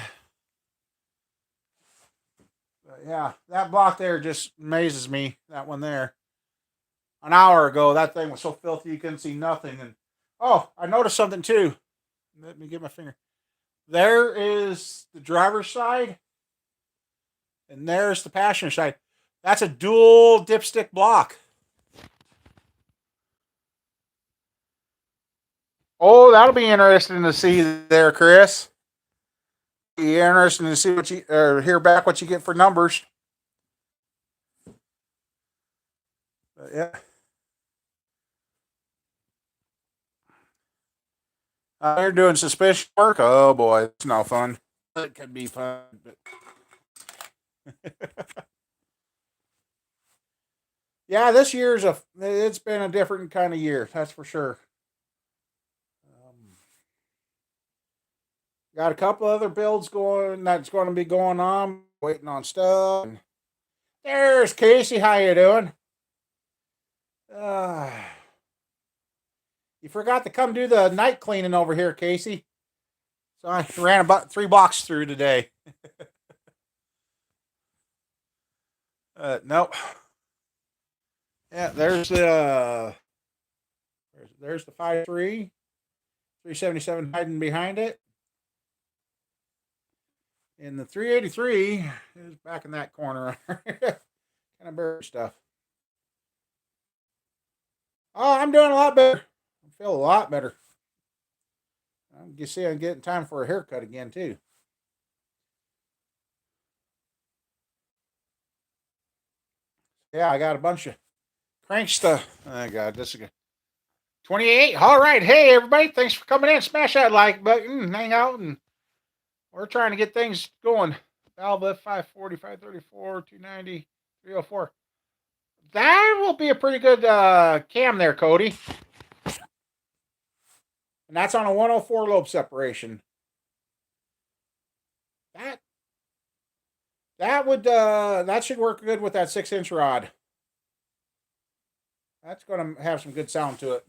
But yeah, that block there just amazes me. That one there. An hour ago, that thing was so filthy you couldn't see nothing. And oh, I noticed something too. Let me get my finger. There is the driver's side, and there's the passenger side. That's a dual dipstick block. Oh, that'll be interesting to see there, Chris. Be interesting to see what you or hear back what you get for numbers. But yeah. You're doing suspicious work. Oh boy, it's no fun. It could be fun, but yeah, this year's it's been a different kind of year. That's for sure. Um, got a couple other builds going that's going to be going on. Waiting on stuff. There's Casey. How you doing? Uh, you forgot to come do the night cleaning over here, Casey. So I ran about 3 blocks through today. Nope. Yeah, there's the 5.3, 377 hiding behind it. And the 383 is back in that corner. Kind of buried stuff. Oh, I'm doing a lot better. I feel a lot better. You see, I'm getting time for a haircut again, too. Yeah, I got a bunch of crank stuff. Oh, God, this is good. 28. All right. Hey, everybody. Thanks for coming in. Smash that like button. Hang out. And we're trying to get things going. Valve 540, 534, 290, 304. That will be a pretty good cam there, Cody. And that's on a 104 lobe separation. That should work good with that 6-inch rod. That's going to have some good sound to it.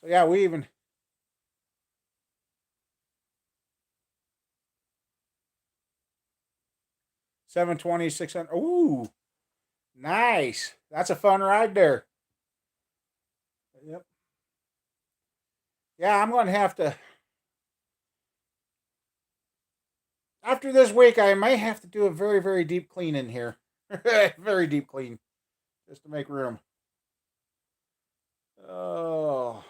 So yeah, we even 720, 600. Ooh, nice. That's a fun ride there. Yep. Yeah, I'm going to have to. After this week, I may have to do a very, very deep clean in here. Very deep clean. Just to make room. Oh.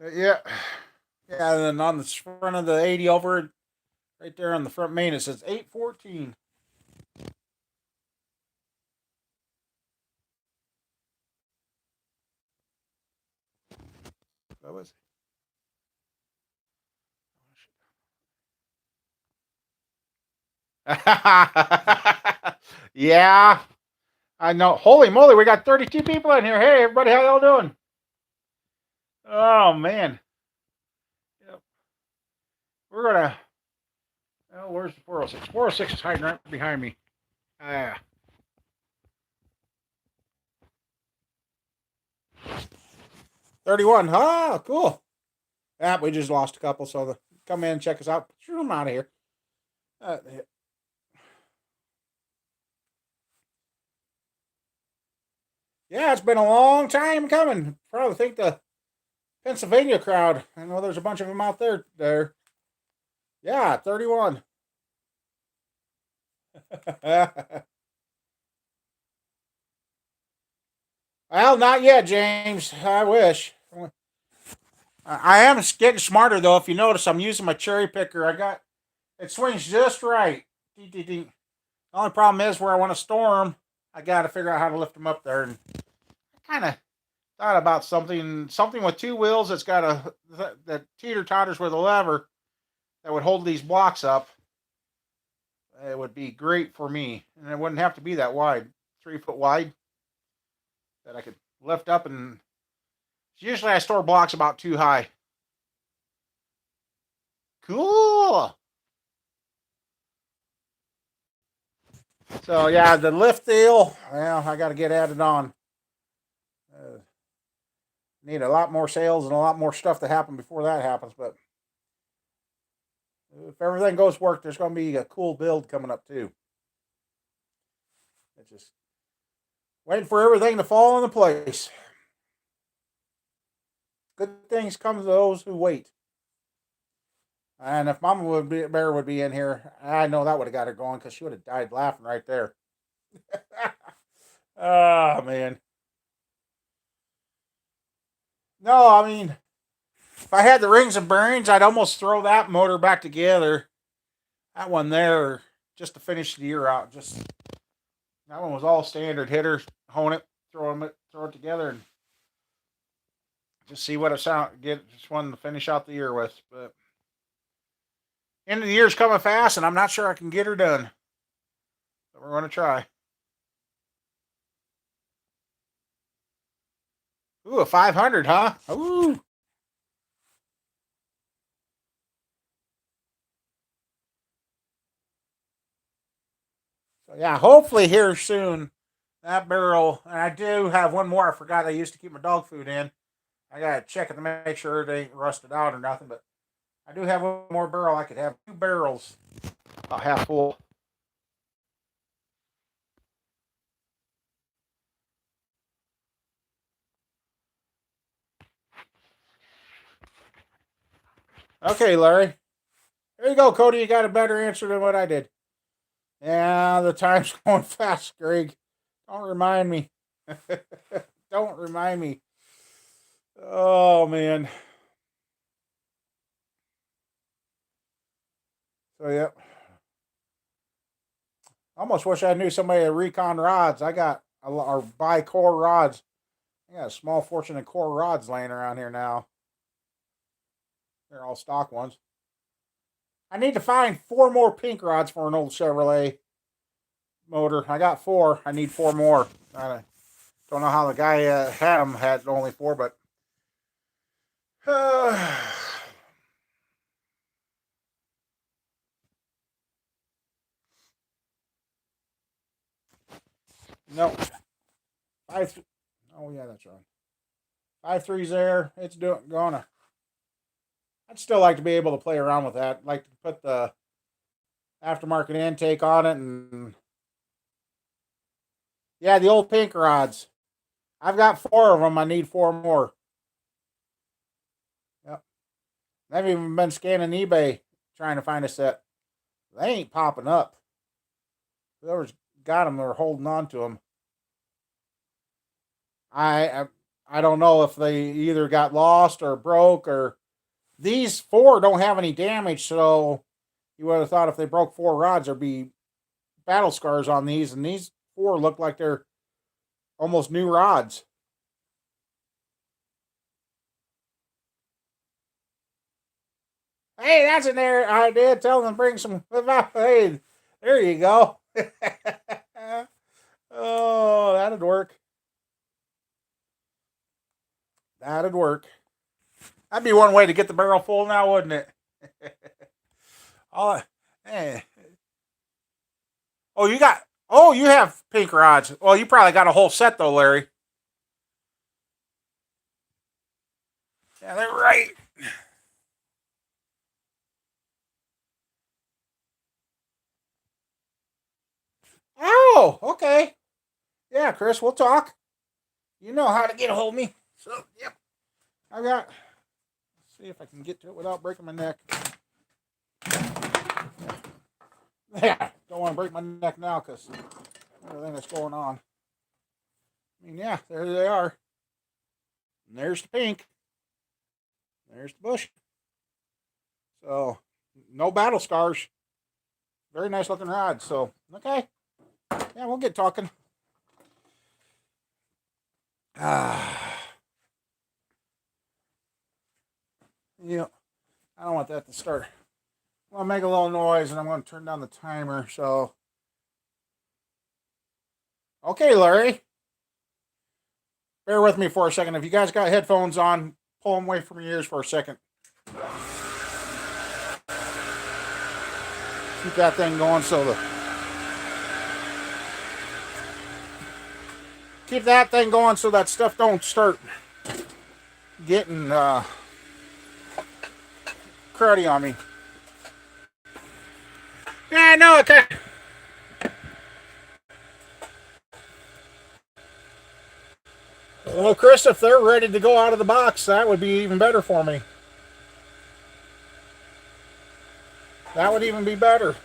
Yeah. Yeah, and then on the front of the 80 over, right there on the front main, it says 814. That was. Yeah, I know. Holy moly, we got 32 people in here. Hey, everybody, how y'all doing? Oh man. Yep. We're gonna. Oh, where's the 406? 406 is hiding right behind me. Ah. 31. Ah, cool. Yeah, we just lost a couple, so come in and check us out. Shoot them out of here. Yeah, it's been a long time coming. Probably think the Pennsylvania crowd. I know there's a bunch of them out there. Yeah, 31. Well, not yet, James. I wish. I am getting smarter though. If you notice, I'm using my cherry picker. It swings just right. The only problem is where I want to store them. I got to figure out how to lift them up there. And I kind of thought about something with 2 wheels that's got that teeter totters with a lever that would hold these blocks up. It would be great for me, and it wouldn't have to be that wide, 3 foot wide, that I could lift up. And usually I store blocks about 2 high. Cool. So yeah, the lift deal. Well, I got to get added on. Need a lot more sales and a lot more stuff to happen before that happens. But if everything goes work, there's going to be a cool build coming up too. It's just waiting for everything to fall into place. Good things come to those who wait. And if Mama Bear would be in here, I know that would have got her going because she would have died laughing right there. Oh man. No, I mean, if I had the rings and bearings, I'd almost throw that motor back together. That one there, just to finish the year out. Just that one was all standard hitters, hone it, throw it together, and just see what it sound. Get just one to finish out the year with. But end of the year's coming fast, and I'm not sure I can get her done. But we're going to try. Ooh, a 500, huh? Ooh. So yeah, hopefully here soon that barrel. And I do have one more. I forgot I used to keep my dog food in. I gotta check it to make sure it ain't rusted out or nothing. But I do have one more barrel. I could have two barrels about half full. Okay, Larry. There you go, Cody. You got a better answer than what I did. Yeah, the time's going fast, Greg. Don't remind me. Don't remind me. Oh, man. So, yep. I almost wish I knew somebody at Recon Rods. I got, or buy core rods. I got a small fortune in core rods laying around here now. They're all stock ones. I need to find 4 more pink rods for an old Chevrolet motor. I got 4. I need 4 more. I don't know how the guy had them. Had only 4, but no. 5. Oh yeah, that's right. 5.3's there. It's gonna. I'd still like to be able to play around with that. Like to put the aftermarket intake on it, and yeah, the old pink rods. I've got 4 of them. I need 4 more. Yep. I've even been scanning eBay trying to find a set. They ain't popping up. Whoever's got them, they're holding on to them. I don't know if they either got lost or broke, or these 4 don't have any damage, so you would have thought if they broke 4 rods there'd be battle scars on these, and these 4 look like they're almost new rods. Hey, that's an idea. Tell them to bring some. Hey, there you go. Oh, that'd work. That'd work. That'd be one way to get the barrel full now, wouldn't it? Oh, hey. Oh, you got. Oh, you have pink rods. Well, you probably got a whole set though, Larry. Yeah, they're right. Oh, okay. Yeah, Chris, we'll talk. You know how to get a hold of me. So, yep. I got. Let's see if I can get to it without breaking my neck. Yeah, don't want to break my neck now because everything that's going on. I mean, yeah, there they are. And there's the pink. There's the bush. So, no battle scars. Very nice looking rod. So, okay. Yeah, we'll get talking. Yeah, I don't want that to start. I'll make a little noise and I'm going to turn down the timer. So, okay, Larry. Bear with me for a second. If you guys got headphones on, pull them away from your ears for a second. Keep that thing going so the. Keep that thing going so that stuff don't start getting cruddy on me. Yeah, no, okay. Well, Chris, if they're ready to go out of the box, that would be even better for me. That would even be better.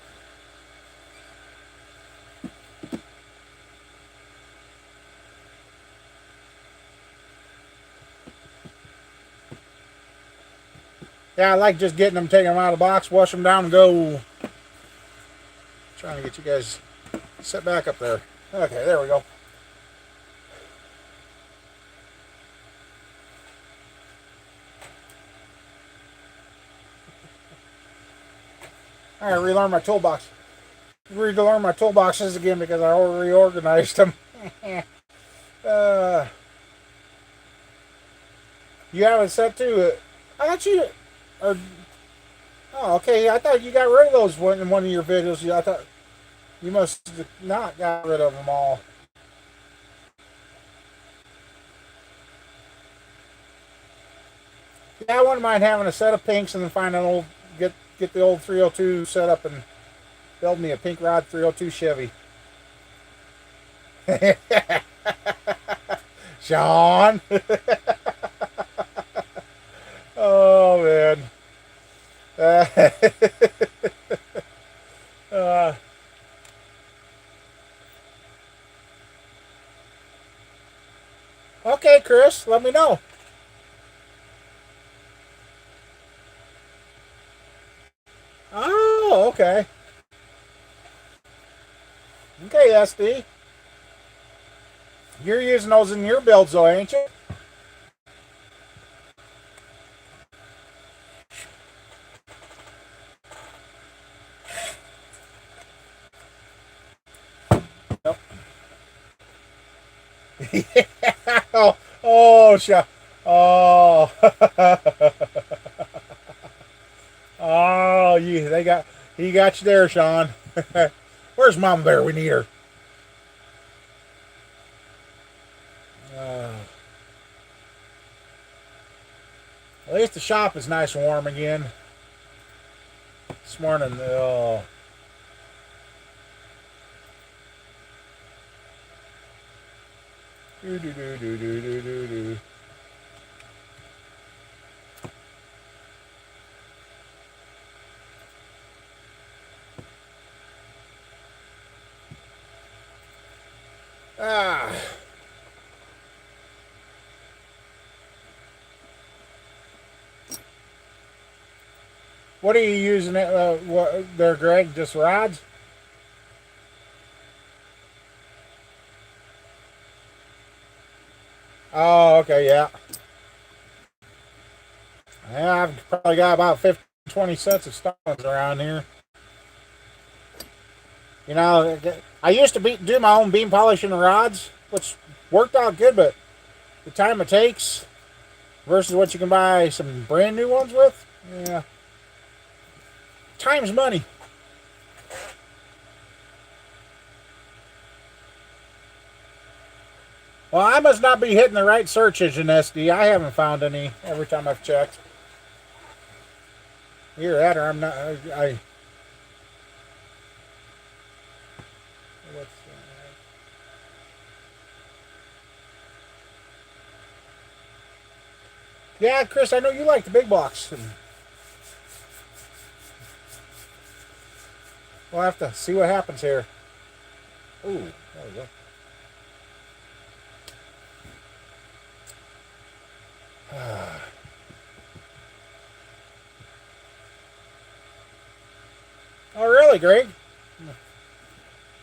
Yeah, I like just getting them, taking them out of the box, wash them down, and go. Trying to get you guys set back up there. Okay, there we go. All right, relearn my toolbox. Relearn my toolboxes again because I reorganized them. You have it set to. I thought you. Oh, okay. I thought you got rid of those in one of your videos. I thought You must have not got rid of them all. Yeah, I wouldn't mind having a set of pinks and then find an old get the old 302 set up and build me a pink rod 302 Chevy. Sean. Oh man. Uh, okay, Chris, let me know. Oh, okay. Okay, SD. You're using those in your builds, though, ain't you? Nope. Oh, oh, oh, oh, he got you there, Sean. Where's Mama Bear? We need her. Uh, at least the shop is nice and warm again. This morning, oh. Do do do do do do do do. Ah. What are you using it? What there, Greg? Just rods? Oh, okay, yeah. Yeah, I've probably got about 15, 20 sets of stones around here. You know, I used to do my own beam polishing rods, which worked out good, but the time it takes versus what you can buy some brand new ones with, yeah, time's money. Well, I must not be hitting the right search engine, SD. I haven't found any every time I've checked. Either that or I'm not. What's Yeah, Chris, I know you like the big blocks. We'll have to see what happens here. Ooh, there we go. Oh, really, Greg?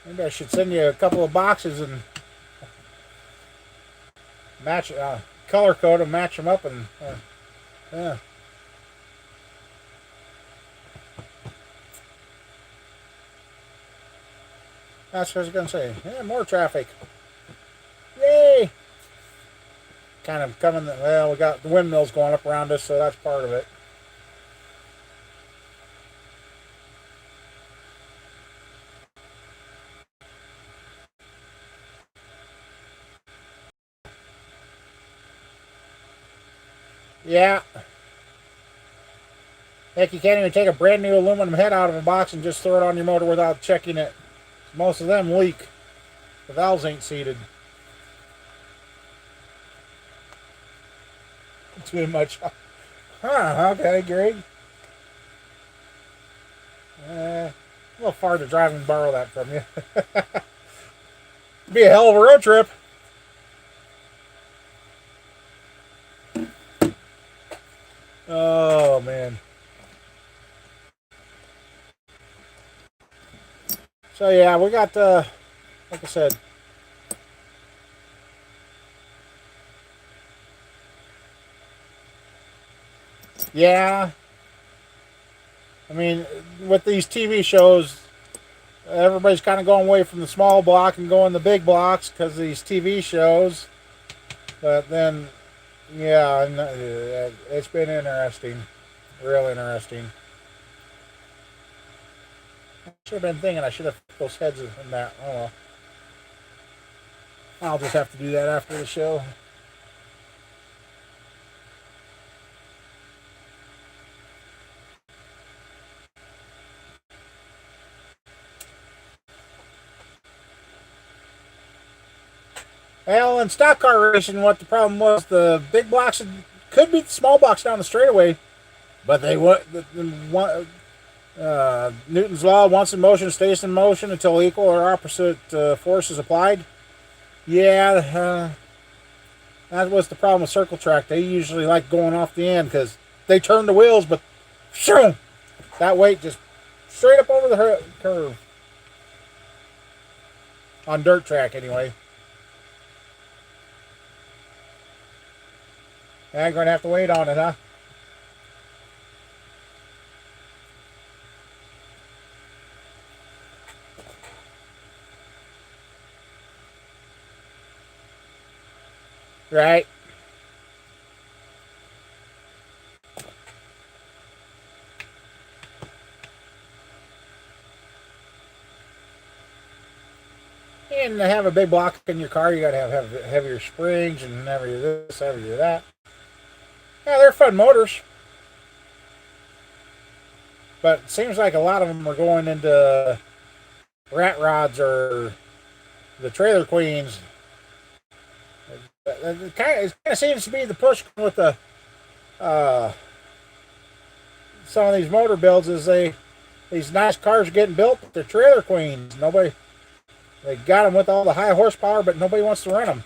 Maybe I should send you a couple of boxes and match color code and match them up and yeah. That's what I was gonna say. Yeah, more traffic. Yay! Kind of coming. Well, we got the windmills going up around us, so that's part of it. Yeah. Heck, you can't even take a brand new aluminum head out of a box and just throw it on your motor without checking it. Most of them leak. The valves ain't seated. Too much. Huh, okay, Greg. A little far to drive and borrow that from you. Be a hell of a road trip. Oh, man. So, yeah, we got, like I said, yeah. I mean, with these TV shows, everybody's kind of going away from the small block and going the big blocks because of these TV shows. But then, yeah, it's been interesting. Real interesting. Should have been thinking I should have put those heads in that. Oh well. I'll just have to do that after the show. Well, in stock car racing, what the problem was, the big blocks could beat the small blocks down the straightaway, but they Newton's law: once in motion, stays in motion until equal or opposite force is applied. Yeah, that was the problem with circle track. They usually like going off the end because they turn the wheels, but shoo, that weight just straight up over the curve on dirt track anyway. I'm going to have to wait on it, huh? Right. And to have a big block in your car, you got to have heavier springs and heavier this, heavier that. Yeah, they're fun motors. But it seems like a lot of them are going into rat rods or the trailer queens. It kind of seems to be the push with the some of these motor builds is these nice cars are getting built, but they're trailer queens. They got them with all the high horsepower, but nobody wants to rent them.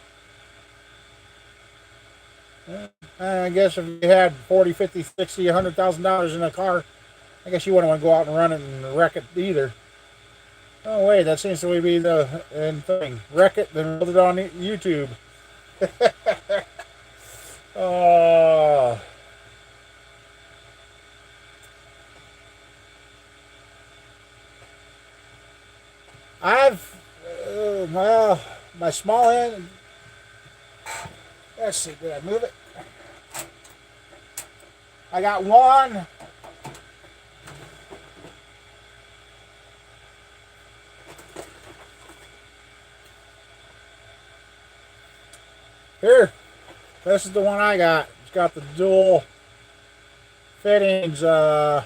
I guess if you had 40, 50, 60, $100,000 in a car, I guess you wouldn't want to go out and run it and wreck it either. Oh wait, that seems to be the thing. Wreck it, then build it on YouTube. Oh. Well, my small end. Let's see, did I move it? I got one. Here, this is the one I got. It's got the dual fittings. I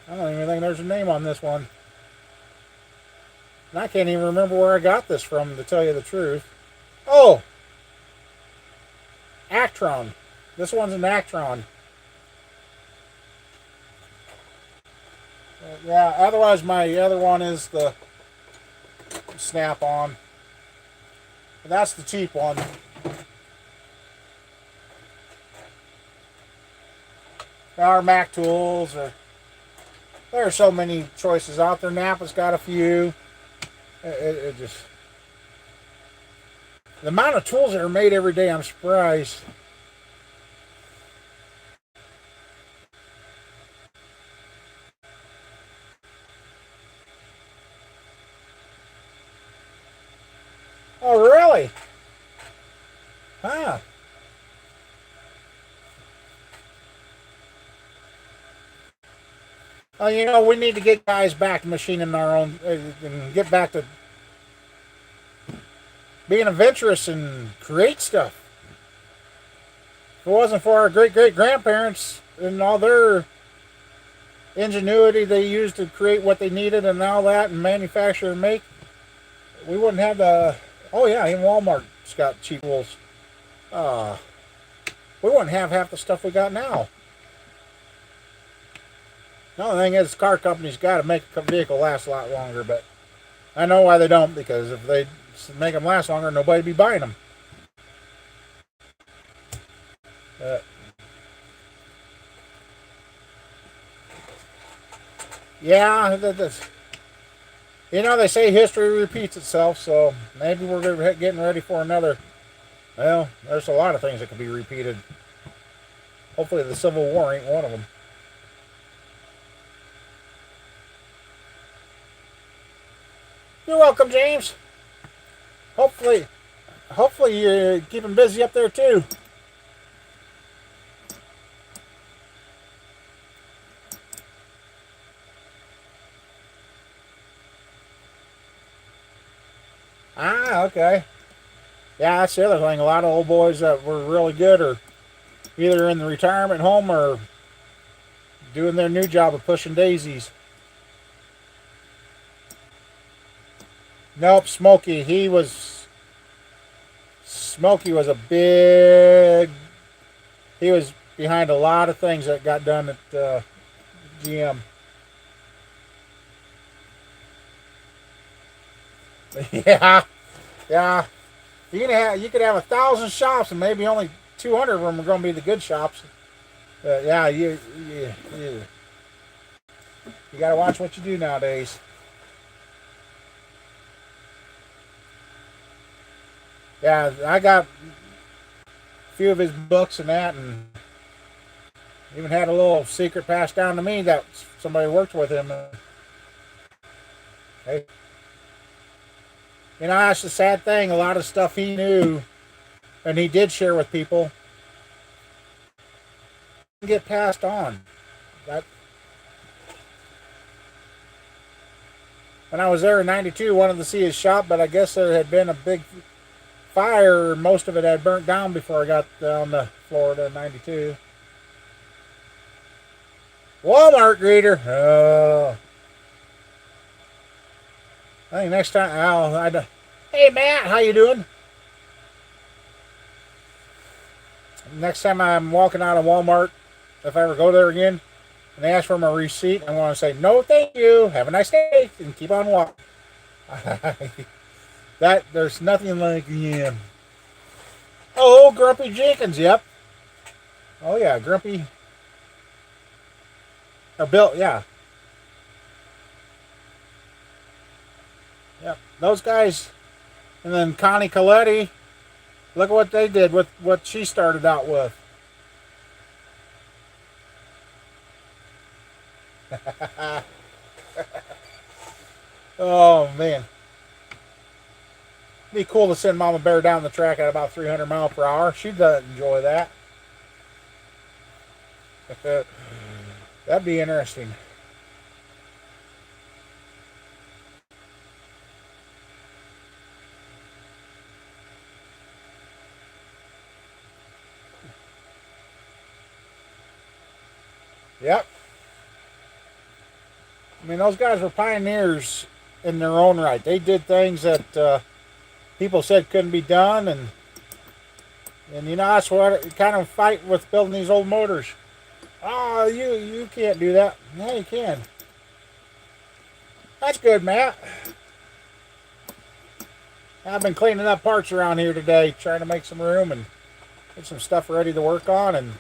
don't even think there's a name on this one. And I can't even remember where I got this from, to tell you the truth. Oh! Actron. This one's an Actron. Yeah, otherwise my other one is the Snap-on. That's the cheap one. There are Mac tools. There are so many choices out there. Napa's got a few. It just... The amount of tools that are made every day, I'm surprised. Oh, really? Huh. Well, we need to get guys back to machining our own, and get back to being adventurous and create stuff. If it wasn't for our great-great-grandparents and all their ingenuity they used to create what they needed and all that and manufacture and make, we wouldn't have the... Oh, yeah, even Walmart's got cheap tools. We wouldn't have half the stuff we got now. The only thing is, car companies got to make a vehicle last a lot longer, but I know why they don't, because if they make them last longer, nobody'd be buying them. Yeah, they say history repeats itself, so maybe we're getting ready for another. Well, there's a lot of things that could be repeated. Hopefully the Civil War ain't one of them. You're welcome, James. Hopefully you're keeping busy up there too. Ah, okay. Yeah, that's the other thing. A lot of old boys that were really good are either in the retirement home or doing their new job of pushing daisies. Nope, Smokey was a big. He was behind a lot of things that got done at GM. Yeah, yeah. You could have 1,000 shops and maybe only 200 of them are going to be the good shops. Yeah, you got to watch what you do nowadays. Yeah, I got a few of his books and that, and even had a little secret passed down to me that somebody worked with him. Hey, that's the sad thing. A lot of stuff he knew and he did share with people didn't get passed on. That when I was there in '92, wanted to see his shop, but I guess there had been a big fire. Most of it had burnt down before I got down to Florida in '92. Walmart greeter. Oh. I think next time, hey Matt, how you doing? Next time I'm walking out of Walmart, if I ever go there again, and they ask for my receipt, I want to say no, thank you. Have a nice day, and keep on walking. That there's nothing like yeah. Oh, Grumpy Jenkins. Yep. Oh yeah, Grumpy. Or Bill. Yeah. Yep. Those guys, and then Connie Coletti. Look at what they did with what she started out with. Oh man. Be cool to send Mama Bear down the track at about 300 miles per hour. She does enjoy that. That'd be interesting. Yep. I mean, those guys were pioneers in their own right. They did things that people said couldn't be done, and that's what kind of fight with building these old motors. Oh, you can't do that. Yeah, you can. That's good, Matt. I've been cleaning up parts around here today, trying to make some room and get some stuff ready to work on, and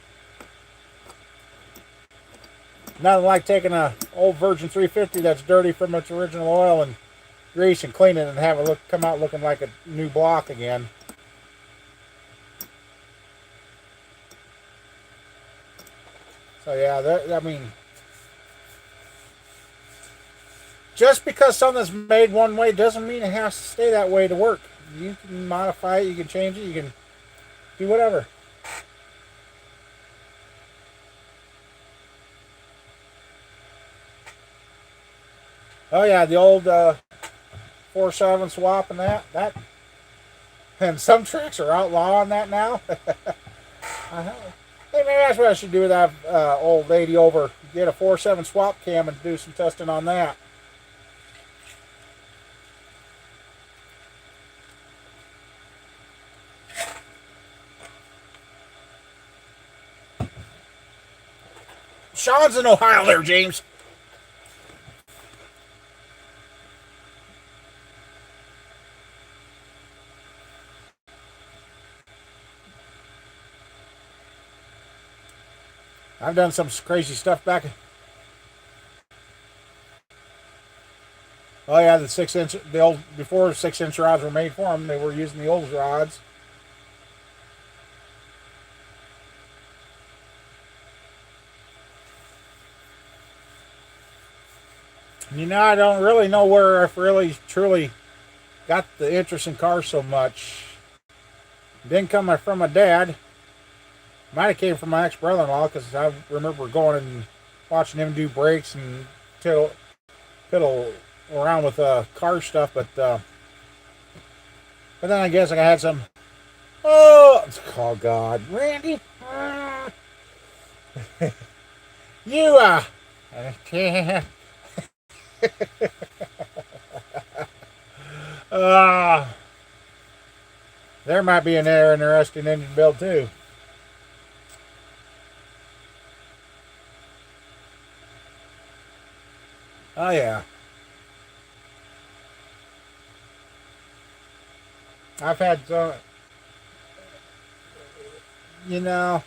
nothing like taking a old Virgin 350 that's dirty from its original oil and grease and clean it and have it come out looking like a new block again. So yeah, I mean, just because something's made one way doesn't mean it has to stay that way to work. You can modify it, you can change it, you can do whatever. Oh yeah, the old 4.7 swap and that, and some tracks are outlawing that now. Hey, maybe that's what I should do with that old lady over. Get a 4.7 swap cam and do some testing on that. Sean's in Ohio there, James. I've done some crazy stuff back. Oh yeah, the old before 6-inch rods were made for them, they were using the old rods. I don't really know where I've really truly got the interest in cars so much. It didn't come from my dad. Might have came from my ex-brother-in-law because I remember going and watching him do brakes and fiddle around with car stuff. But But then I guess I had some. Oh God, Randy, you can't. Uh, there might be an interesting engine build too. Oh yeah, I've had some. You know,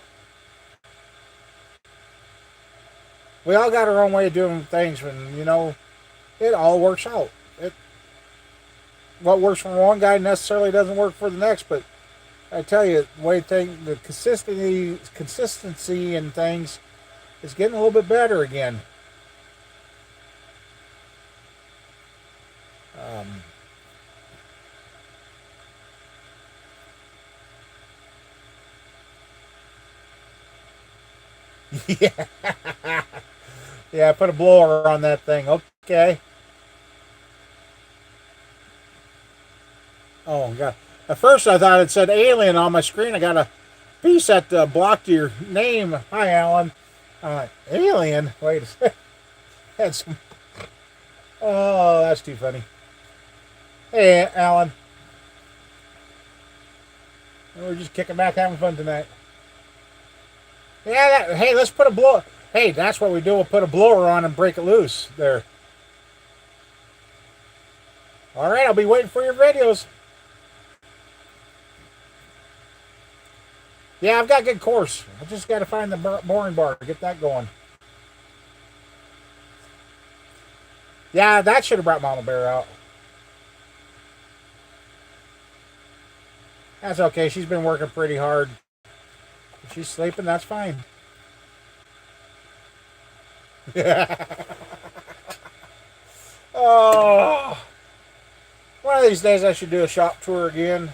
we all got our own way of doing things, and it all works out. It What works for one guy necessarily doesn't work for the next, but I tell you, the way the consistency in things is getting a little bit better again. Um, yeah, yeah. Put a blower on that thing. Okay. Oh God. At first, I thought it said alien on my screen. I got a piece that blocked your name. Hi, Alan. I'm like, alien? Wait a second. Had some. Oh, that's too funny. Hey, Alan. We're just kicking back, having fun tonight. Yeah, hey, let's put a blower. Hey, that's what we do. We'll put a blower on and break it loose there. All right, I'll be waiting for your videos. Yeah, I've got good course. I just got to find the boring bar to get that going. Yeah, that should have brought Mama Bear out. That's okay. She's been working pretty hard. If she's sleeping, that's fine. Oh, one of these days I should do a shop tour again.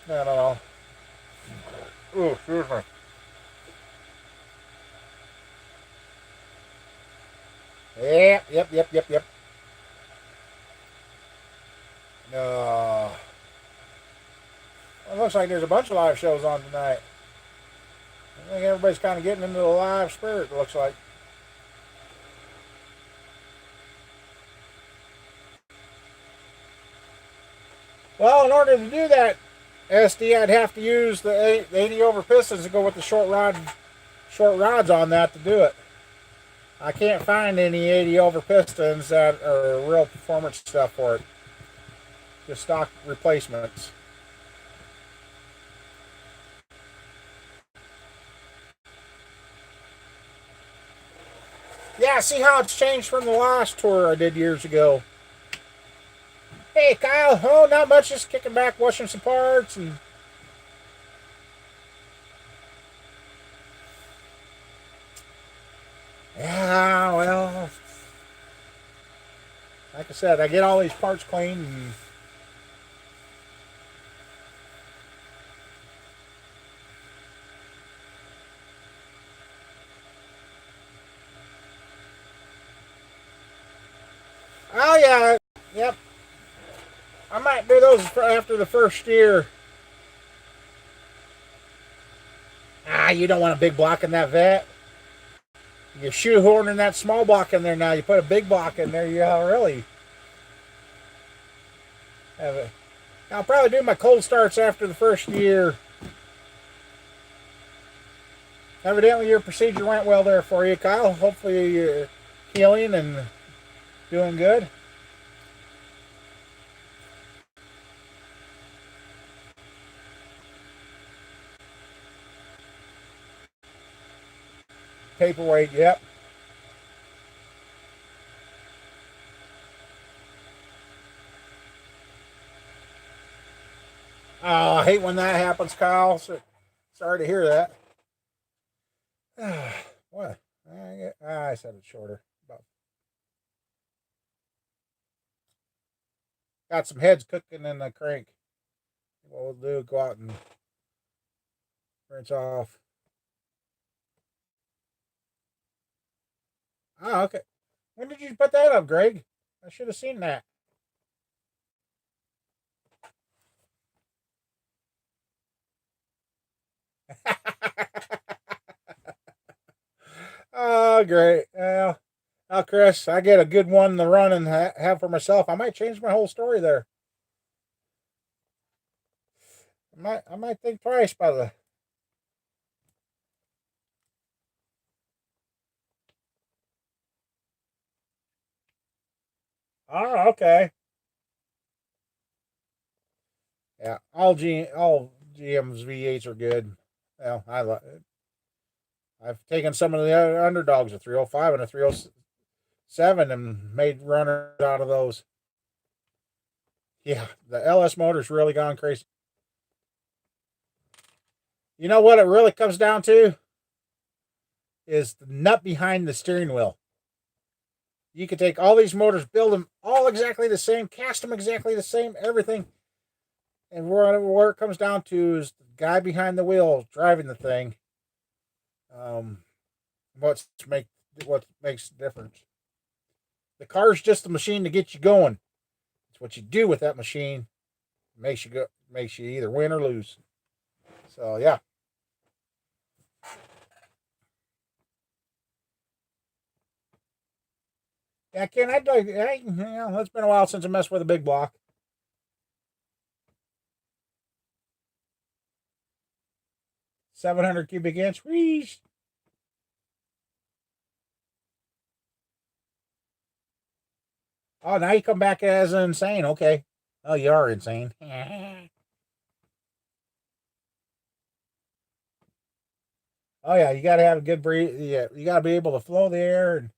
I don't know. Ooh, excuse me. Yep. No. It looks like there's a bunch of live shows on tonight. I think everybody's kind of getting into the live spirit, it looks like. Well, in order to do that, SD, I'd have to use the 80 over pistons to go with the short rods on that to do it. I can't find any 80 over pistons that are real performance stuff for it. Just stock replacements. Yeah, see how it's changed from the last tour I did years ago. Hey, Kyle. Oh, not much. Just kicking back, washing some parts, and yeah, well, like I said, I get all these parts cleaned, and oh yeah, yep. I might do those after the first year. You don't want a big block in that vet. You're shoehorning that small block in there now. You put a big block in there, you really have it. I'll probably do my cold starts after the first year. Evidently, your procedure went well there for you, Kyle. Hopefully, you're healing and doing good. Paperweight, yep. Oh, I hate when that happens, Kyle. So, sorry to hear that. What? I said it shorter. Got some heads cooking in the crank. What we'll do, go out and rinse off. Oh, okay. When did you put that up, Greg? I should have seen that. Oh, great. Well, Chris, I get a good one to run and have for myself. I might change my whole story there. I might think twice by the. Oh, okay. Yeah, all GM's V8s are good. Well, I've taken some of the other underdogs, a 305 and a 307, and made runners out of those. Yeah, the LS motor's really gone crazy. You know what it really comes down to is the nut behind the steering wheel. You could take all these motors, build them all exactly the same, cast them exactly the same, everything, and where it comes down to is the guy behind the wheel driving the thing. Um, what's make what makes the difference? The car's just a machine to get you going. It's what you do with that machine makes you either win or lose. So yeah. Yeah, Ken, I'd like. It's been a while since I messed with a big block. 700 cubic inch. Whee! Oh, now you come back as insane. Okay. Oh, you are insane. Oh yeah, you got to have a good breathe. Yeah, you got to be able to flow the air. And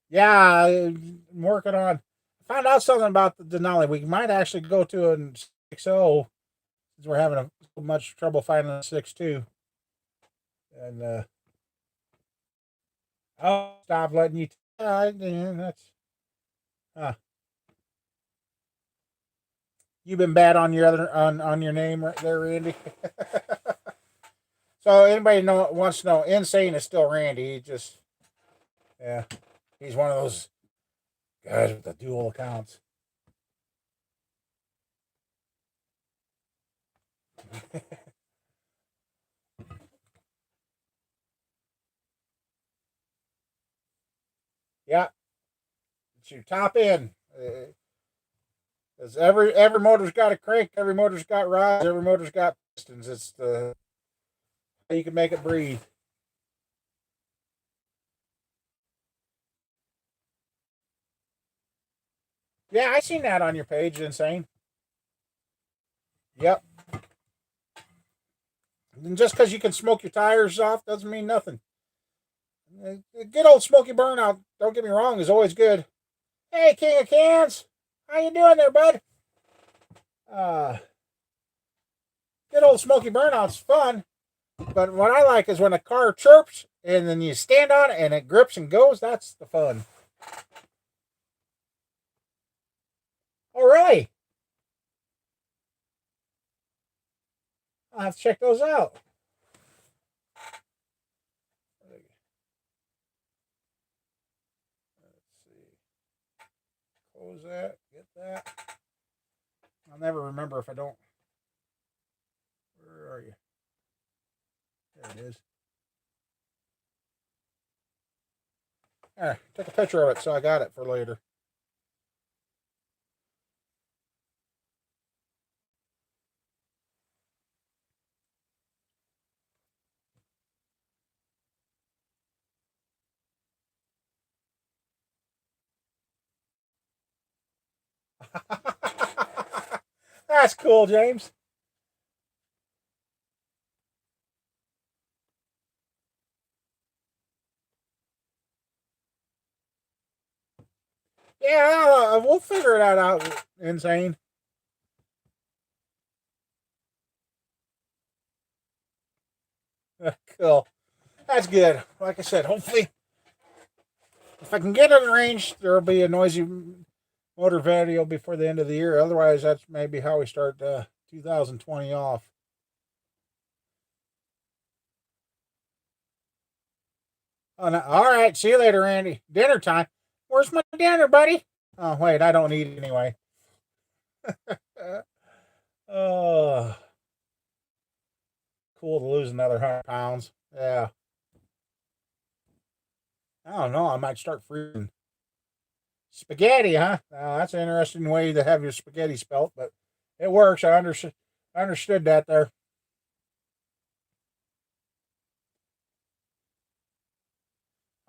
yeah, I'm working on. Found out something about the Denali. We might actually go to a 6.0 since we're having so much trouble finding a 6.2. And I'll stop letting you. That's. Huh. You've been bad on your other on your name right there, Randy. So anybody wants to know, Insane is still Randy. He just yeah, he's one of those guys with the dual accounts. Yeah, it's your top end. Because every motor's got a crank, every motor's got rods, every motor's got pistons. It's the you can make it breathe. Yeah, I seen that on your page, Insane. Yep. And just because you can smoke your tires off doesn't mean nothing. A good old smoky burnout, don't get me wrong, is always good. Hey, King of Cans, how you doing there, bud? Uh, good old smoky burnout's fun, but what I like is when a car chirps and then you stand on it and it grips and goes. That's the fun. Oh, really? I'll have to check those out. Let's see. Close that. Get that. I'll never remember if I don't. Where are you? There it is. There, took a picture of it, so I got it for later. That's cool, James. Yeah, we'll figure that out. Insane. Cool. That's good. Like I said, hopefully, if I can get it arranged, there'll be a noisy motor video before the end of the year. Otherwise, that's maybe how we start 2020 off. Oh, no. All right. See you later, Andy. Dinner time. Where's my dinner, buddy? Oh, wait. I don't eat it anyway. Uh, cool to lose another 100 pounds. Yeah. I don't know. I might start freezing spaghetti, huh? That's an interesting way to have your spaghetti spelt, but it works. I understood that there.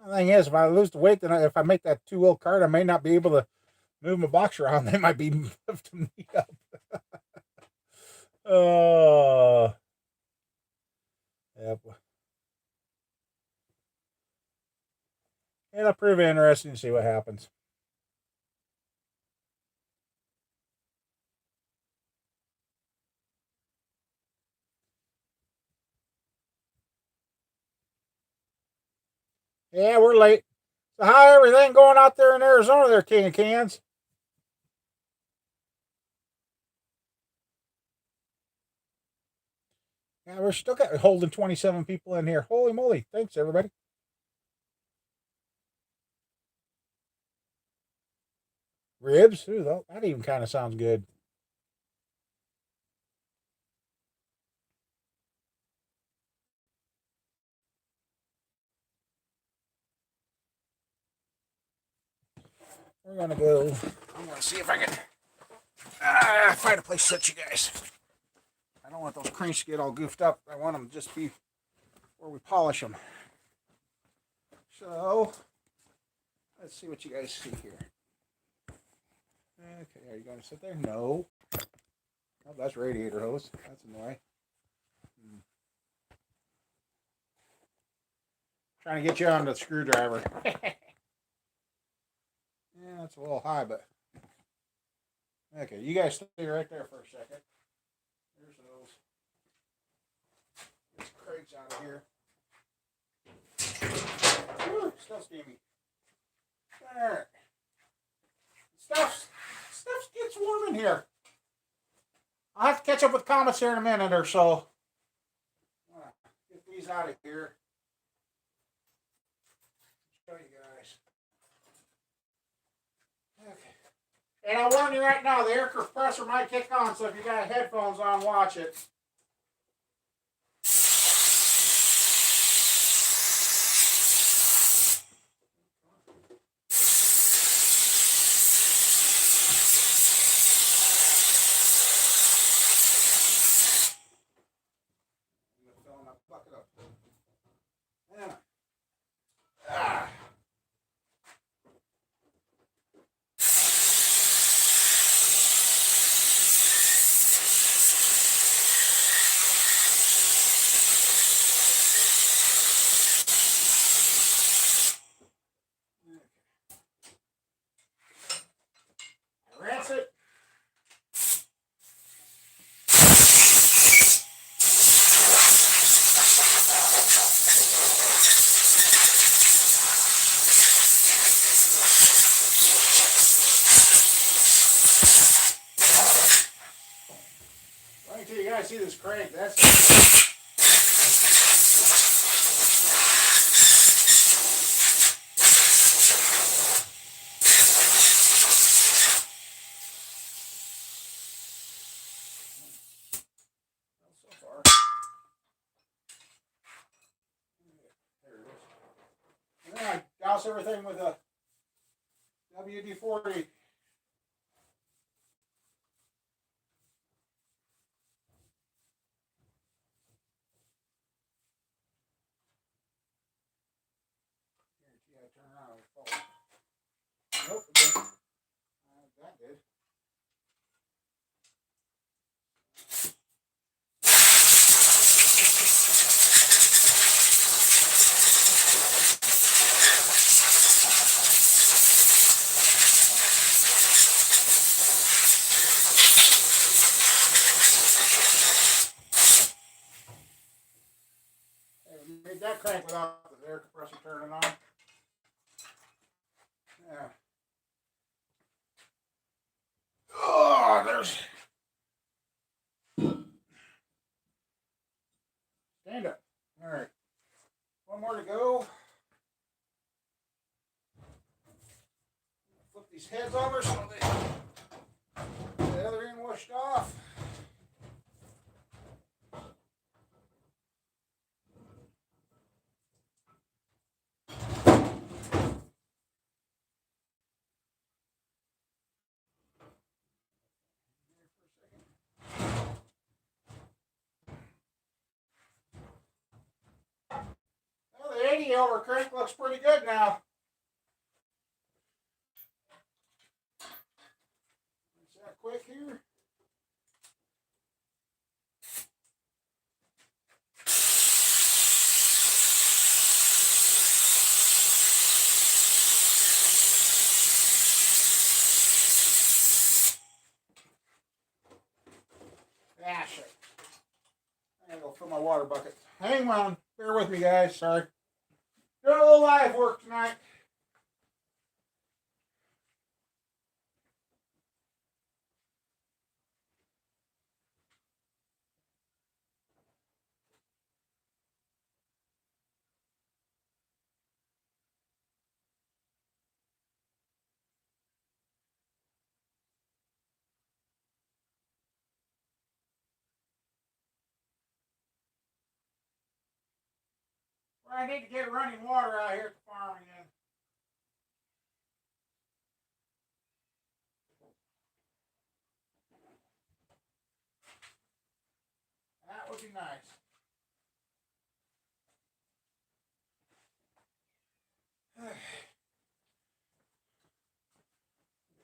The thing is, if I lose the weight, then if I make that two-wheel cart, I may not be able to move my box around. They might be lifting me up. Uh, yep. It'll prove interesting to see what happens. Yeah, we're late. So how everything going out there in Arizona there, King of Cans? Yeah, we're still got holding 27 people in here. Holy moly. Thanks, everybody. Ribs? Ooh, that even kind of sounds good. We're going to go. I'm going to see if I can find a place to set you guys. I don't want those cranks to get all goofed up. I want them to just be where we polish them. So, let's see what you guys see here. Okay, are you going to sit there? No. Oh, that's radiator hose. That's annoying. Trying to get you on the screwdriver. Yeah, that's a little high, but okay. You guys stay right there for a second. There's those. Get Craig's out of here. Woo, still steamy. There. Stuff gets warm in here. I'll have to catch up with comments here in a minute or so. Get these out of here. Show you guys. Okay. And I'll warn you right now, the air compressor might kick on, so if you got headphones on, watch it. Filling that bucket up. Yeah. Ah. Rinse it. Wait until you guys see this crank. That's so far. There it is. And then I douse everything with a WD-40. Yeah, turn around. Nope, it didn't. That did. Hey, we made that crank without the air compressor turning on. Yeah. Oh, there's. Stand up. All right. One more to go. Flip these heads over so the other end washed off. over crank looks pretty good now. Is that quick here? Ah, shit. I gotta go fill my water bucket. Hang on. Bear with me, guys. Sorry. Doing a little live work tonight. Well, I need to get running water out here at the farm again. That would be nice.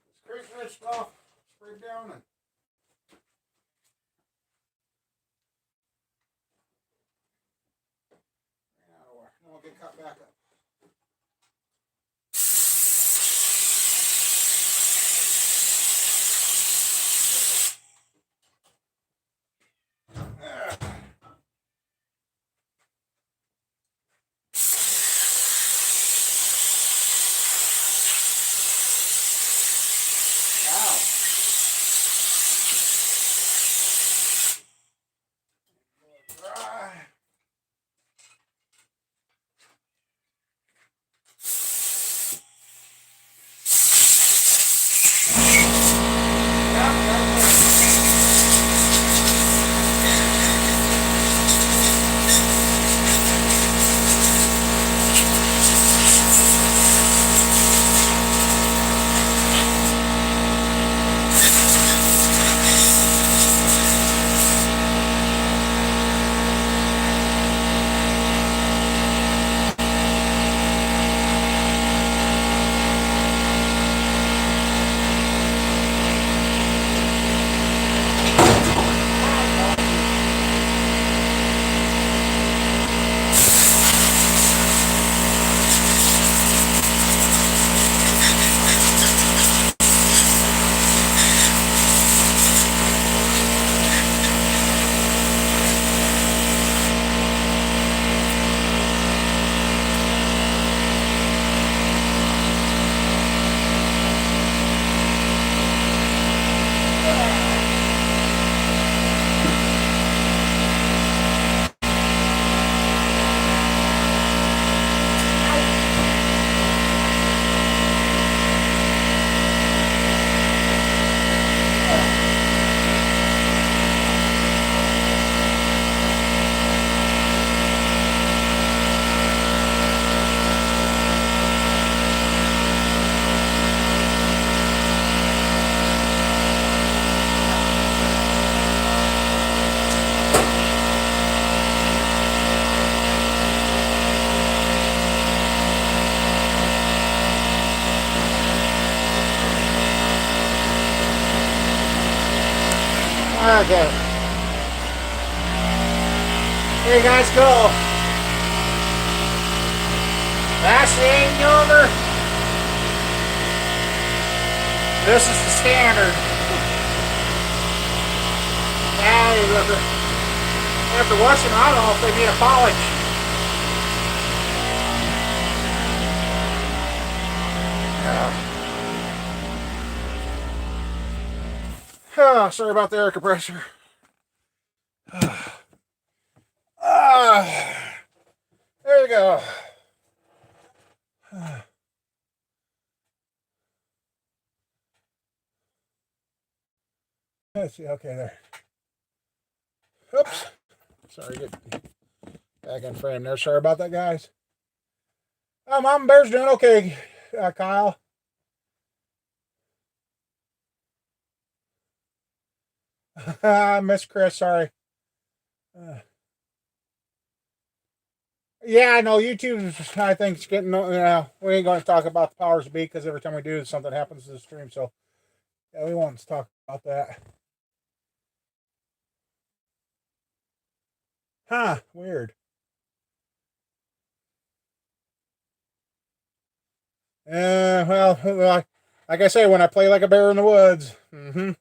This creek red stuff sprayed down and ran out of water. Then we'll get cut back up. Okay. Here you guys go. That's the 8 yonder. This is the standard. Now you look at, after washing, I don't know if they need a polish. Oh, sorry about the air compressor. There you go. Let's see, okay, there. Oops. Sorry, get back in frame there. Sorry about that, guys. Mom and Bear's doing okay, Kyle. I miss Chris, sorry. Yeah, I know YouTube. I think it's getting. We ain't going to talk about the powers of be because every time we do, something happens to the stream. So yeah, we won't talk about that. Huh? Weird. Well, like I say, when I play like a bear in the woods. Mm-hmm.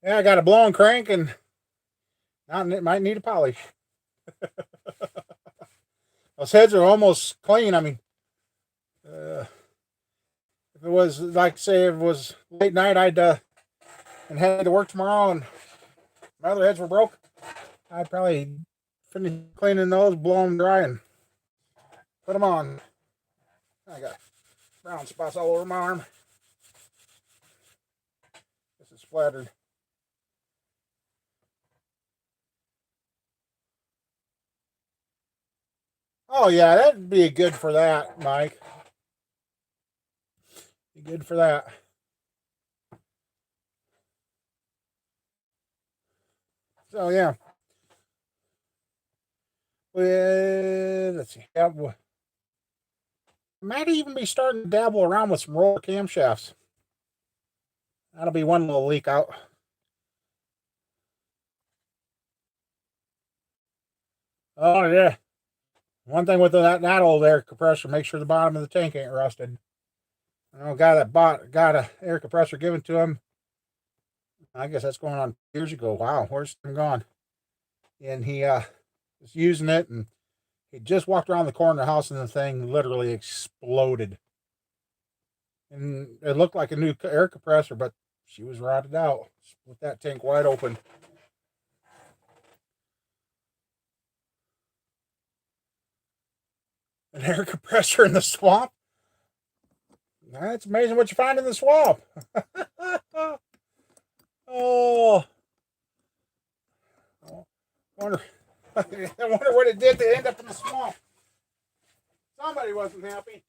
Yeah, I got a blown crank and it might need a polish. Those heads are almost clean. I mean, uh, if it was like say if it was late night, I'd and had to work tomorrow, and my other heads were broke, I'd probably finish cleaning those, blow them dry, and put them on. I got brown spots all over my arm. This is splattered. Oh yeah, that'd be good for that, Mike. Be good for that. So yeah, let's see. Yeah, might even be starting to dabble around with some roller camshafts. That'll be one little leak out. Oh yeah. One thing with that old air compressor, make sure the bottom of the tank ain't rusted. I know a guy that got a air compressor given to him. I guess that's going on years ago. Wow, where's it gone? And he was using it, and he just walked around the corner of the house, and the thing literally exploded. And it looked like a new air compressor, but she was rotted out with that tank wide open. An air compressor in the swamp? That's amazing what you find in the swamp. Oh, I wonder, I wonder what it did to end up in the swamp. Somebody wasn't happy.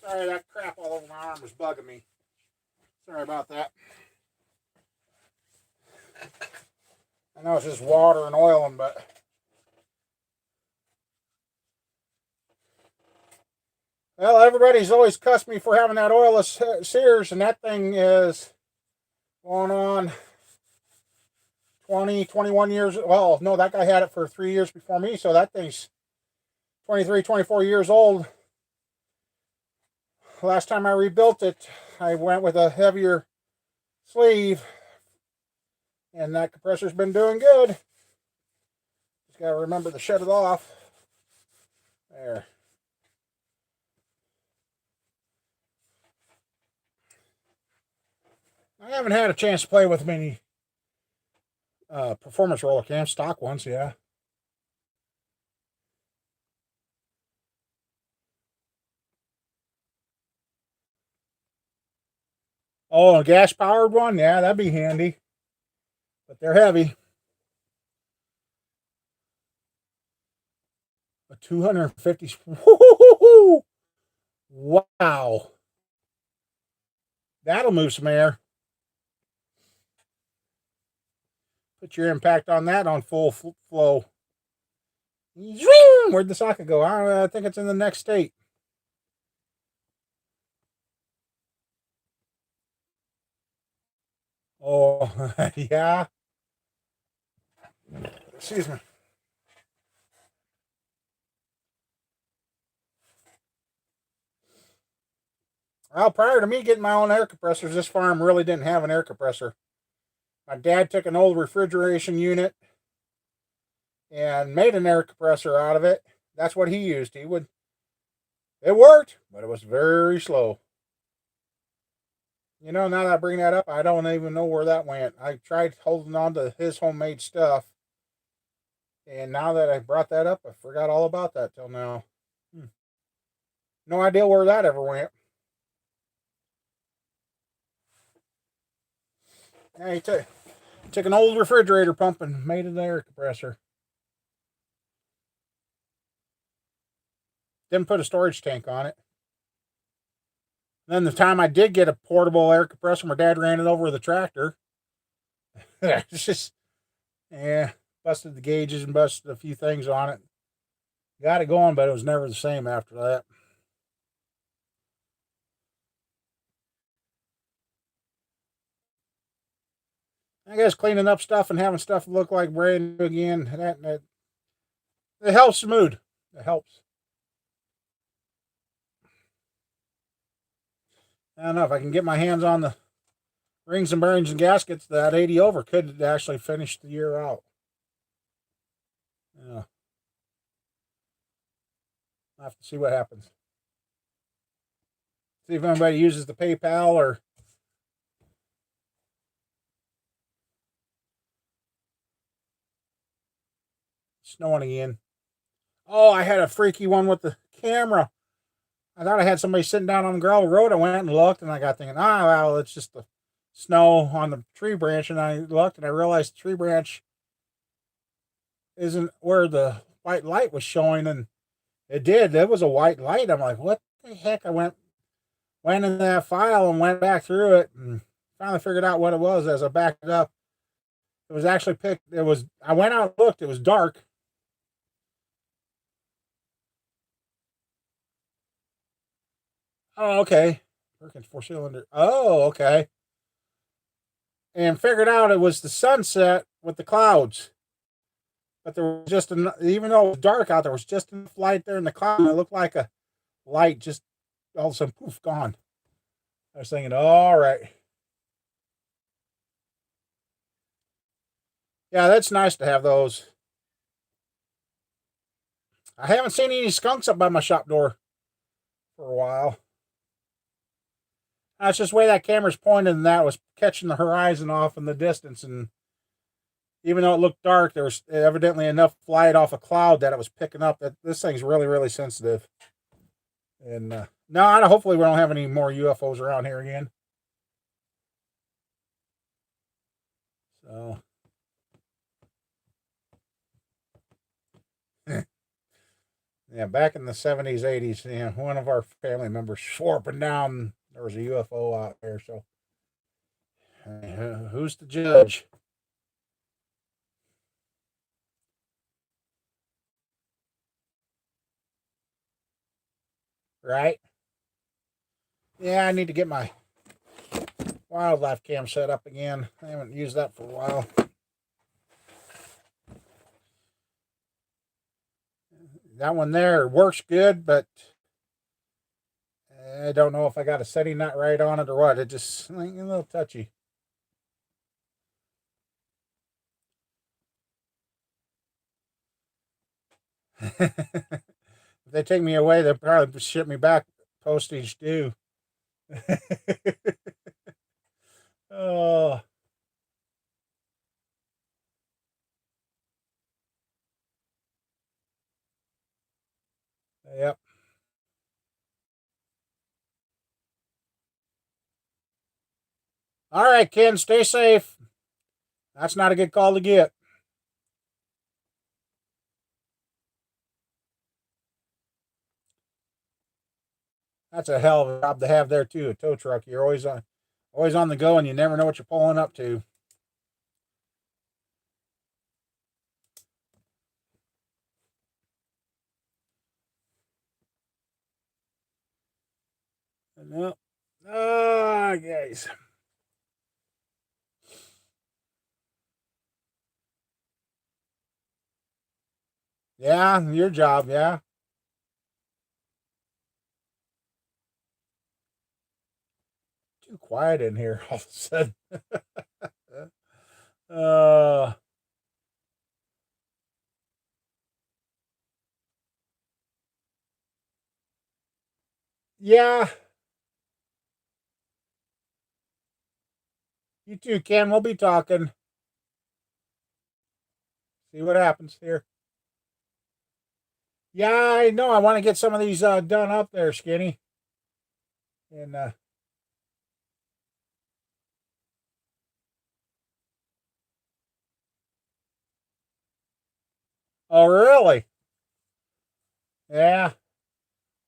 Sorry, that crap all over my arm was bugging me. Sorry about that. I know it's just water and oiling, but well, everybody's always cussed me for having that oilless Sears, and that thing is going on 20, 21 years. Well, no, that guy had it for 3 years before me, so that thing's 23, 24 years old. Last time I rebuilt it, I went with a heavier sleeve, and that compressor's been doing good. Just gotta remember to shut it off. There. I haven't had a chance to play with many performance roller cams, stock ones, yeah. Oh, a gas powered one, yeah, that'd be handy. But they're heavy. A 250. Woo-hoo-hoo-hoo! Wow. That'll move some air. Put your impact on that on full flow. Where'd the socket go? I think it's in the next state. Oh, yeah. Excuse me. Well, prior to me getting my own air compressors, this farm really didn't have an air compressor. My dad took an old refrigeration unit and made an air compressor out of it. That's what he used. It worked, but it was very slow. You know, now that I bring that up, I don't even know where that went. I tried holding on to his homemade stuff, and now that I brought that up, I forgot all about that till now. Hmm. No idea where that ever went. Yeah, took an old refrigerator pump and made an air compressor. didn't put a storage tank on it. Then the time I did get a portable air compressor, my dad ran it over with a tractor. It's just, yeah, busted the gauges and busted a few things on it. Got it going, but it was never the same after that. I guess cleaning up stuff and having stuff look like brand new again, that it helps the mood. It helps. I don't know if I can get my hands on the rings and bearings and gaskets. That 80 over could actually finish the year out. Yeah, I'll have to see what happens. See if anybody uses the PayPal or snowing again. Oh, I had a freaky one with the camera. I thought I had somebody sitting down on the gravel road. I went and looked, and I got thinking, well, it's just the snow on the tree branch. And I looked, and I realized the tree branch isn't where the white light was showing, and it did. There was a white light. I'm like, what the heck? I went in that file and went back through it, and finally figured out what it was as I backed it up. It was actually picked. It was. I went out and looked. It was dark. Oh, okay. Perkins 4-cylinder. Oh, okay. And figured out it was the sunset with the clouds. But there was just enough, even though it was dark out, there was just enough light there in the cloud. It looked like a light just all of a sudden poof gone. I was thinking, all right. Yeah, that's nice to have those. I haven't seen any skunks up by my shop door for a while. That's just the way that camera's pointed, and that was catching the horizon off in the distance. And even though it looked dark, there was evidently enough light off a cloud that it was picking up. That this thing's really, really sensitive. And no, hopefully we don't have any more UFOs around here again. So, yeah, back in the 70s, 80s, one of our family members swore up and down there was a UFO out there. So, who's the judge? Right? Yeah, I need to get my wildlife cam set up again. I haven't used that for a while. That one there works good, but I don't know if I got a setting nut right on it or what. It just a little touchy. If they take me away, they'll probably ship me back postage due. Oh, yep. All right, Ken, stay safe. That's not a good call to get. That's a hell of a job to have there too. A tow truck. You're always on the go, and you never know what you're pulling up to. No. Ah, guys. Yeah, your job. Yeah. Too quiet in here all of a sudden. uh, yeah. You too, Ken. We'll be talking. See what happens here. Yeah, I know. I want to get some of these done up there, Skinny. And oh, really? Yeah.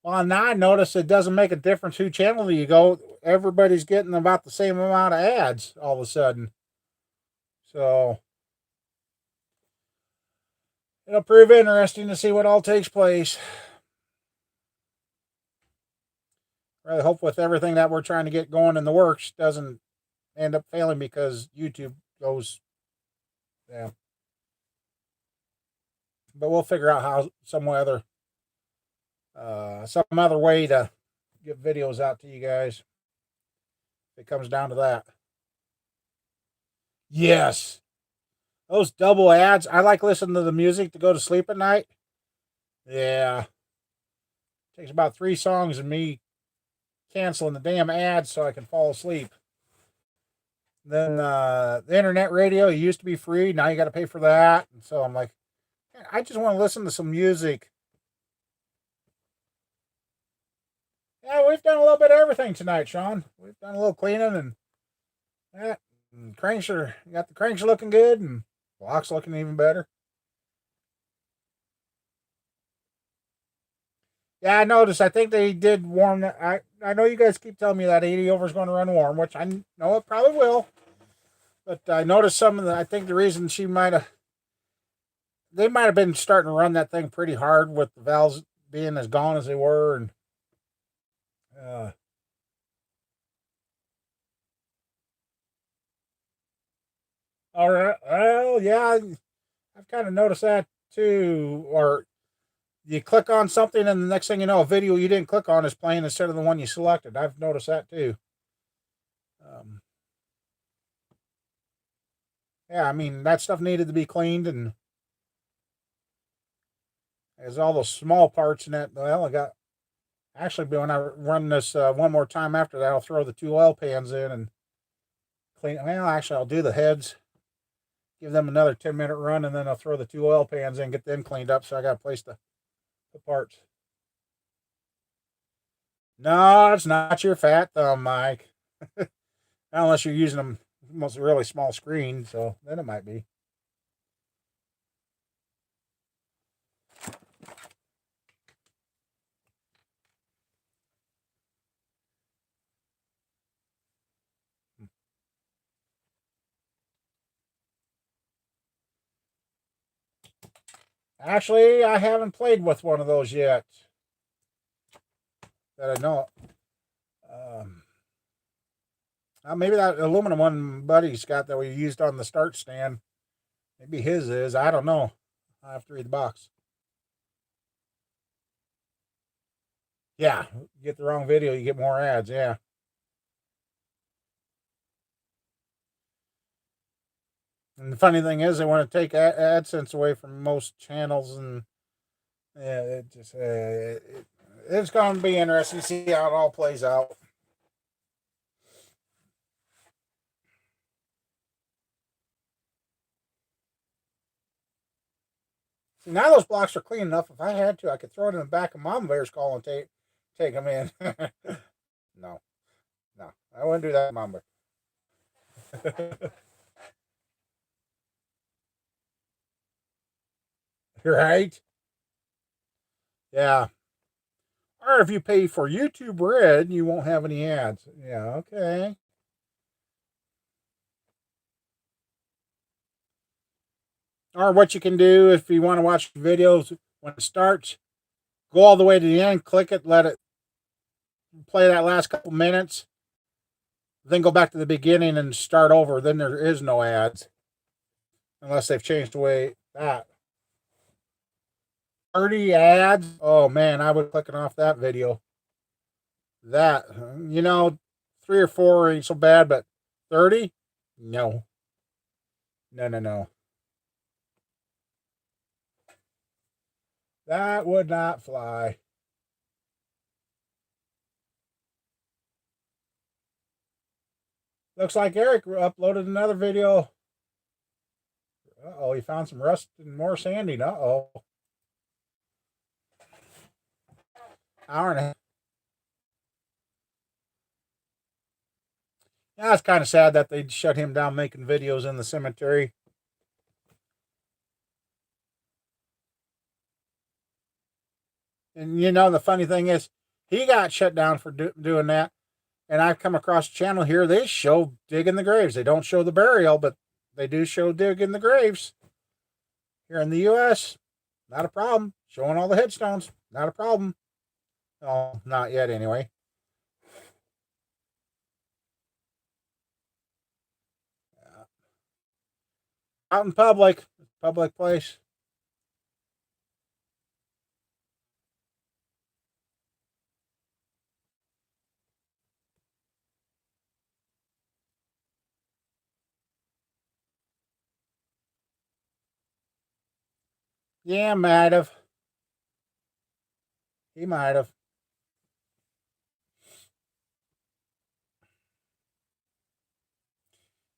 Well, now I notice it doesn't make a difference who channel you go. Everybody's getting about the same amount of ads all of a sudden. So it'll prove interesting to see what all takes place. I really hope with everything that we're trying to get going in the works doesn't end up failing because YouTube goes, yeah. But we'll figure out how some other way to get videos out to you guys. If it comes down to that. Yes. Those double ads. I like listening to the music to go to sleep at night. Yeah. It takes about 3 songs and me canceling the damn ads so I can fall asleep. Then the internet radio used to be free. Now you got to pay for that. And so I'm like, I just want to listen to some music. Yeah, we've done a little bit of everything tonight, Sean. We've done a little cleaning and that. And got the cranks looking good and blocks looking even better. Yeah, I noticed. I think they did warm. I know you guys keep telling me that 80 over is going to run warm, which I know it probably will. But I noticed some of the. I think the reason they might have been starting to run that thing pretty hard with the valves being as gone as they were, and uh, all right. Well, yeah, I've kind of noticed that too. Or you click on something, and the next thing you know, a video you didn't click on is playing instead of the one you selected. I've noticed that too. Um, yeah, I mean that stuff needed to be cleaned, and there's all those small parts in it. Well, I got actually when I run this one more time after that, I'll throw the 2 oil pans in and clean. Well, actually, I'll do the heads, give them another 10-minute run, and then I'll throw the 2 oil pans in, get them cleaned up, so I got a place to put parts. No, it's not your fat thumb, Mike. Unless you're using them most really small screen, so then it might be. Actually, I haven't played with one of those yet. That I know. Maybe that aluminum one Buddy's got that we used on the start stand. Maybe his is. I don't know. I have to read the box. Yeah, you get the wrong video, you get more ads. Yeah. And the funny thing is, they want to take AdSense away from most channels, and yeah, it's going to be interesting to see how it all plays out. See, now those blocks are clean enough. If I had to, I could throw it in the back of Mama Bear's call and take them in. No, no, I wouldn't do that, Mama Bear. Right? Yeah. Or if you pay for YouTube Red, you won't have any ads. Yeah, okay. Or what you can do if you want to watch videos when it starts, go all the way to the end, click it, let it play that last couple minutes, then go back to the beginning and start over. Then there is no ads unless they've changed the way that. 30 ads? Oh man, I would clicking off that video. That, 3 or 4 ain't so bad, but 30? No. No, no, no. That would not fly. Looks like Eric uploaded another video. Uh-oh, he found some rust and more sanding. Uh-oh. Hour and a half. Yeah, it's kind of sad that they shut him down making videos in the cemetery. And you know, the funny thing is, he got shut down for doing that. And I've come across a channel here, they show digging the graves. They don't show the burial, but they do show digging the graves. Here in the U.S., not a problem. Showing all the headstones, not a problem. Oh, not yet anyway. Out in public place. Yeah, might have. He might have.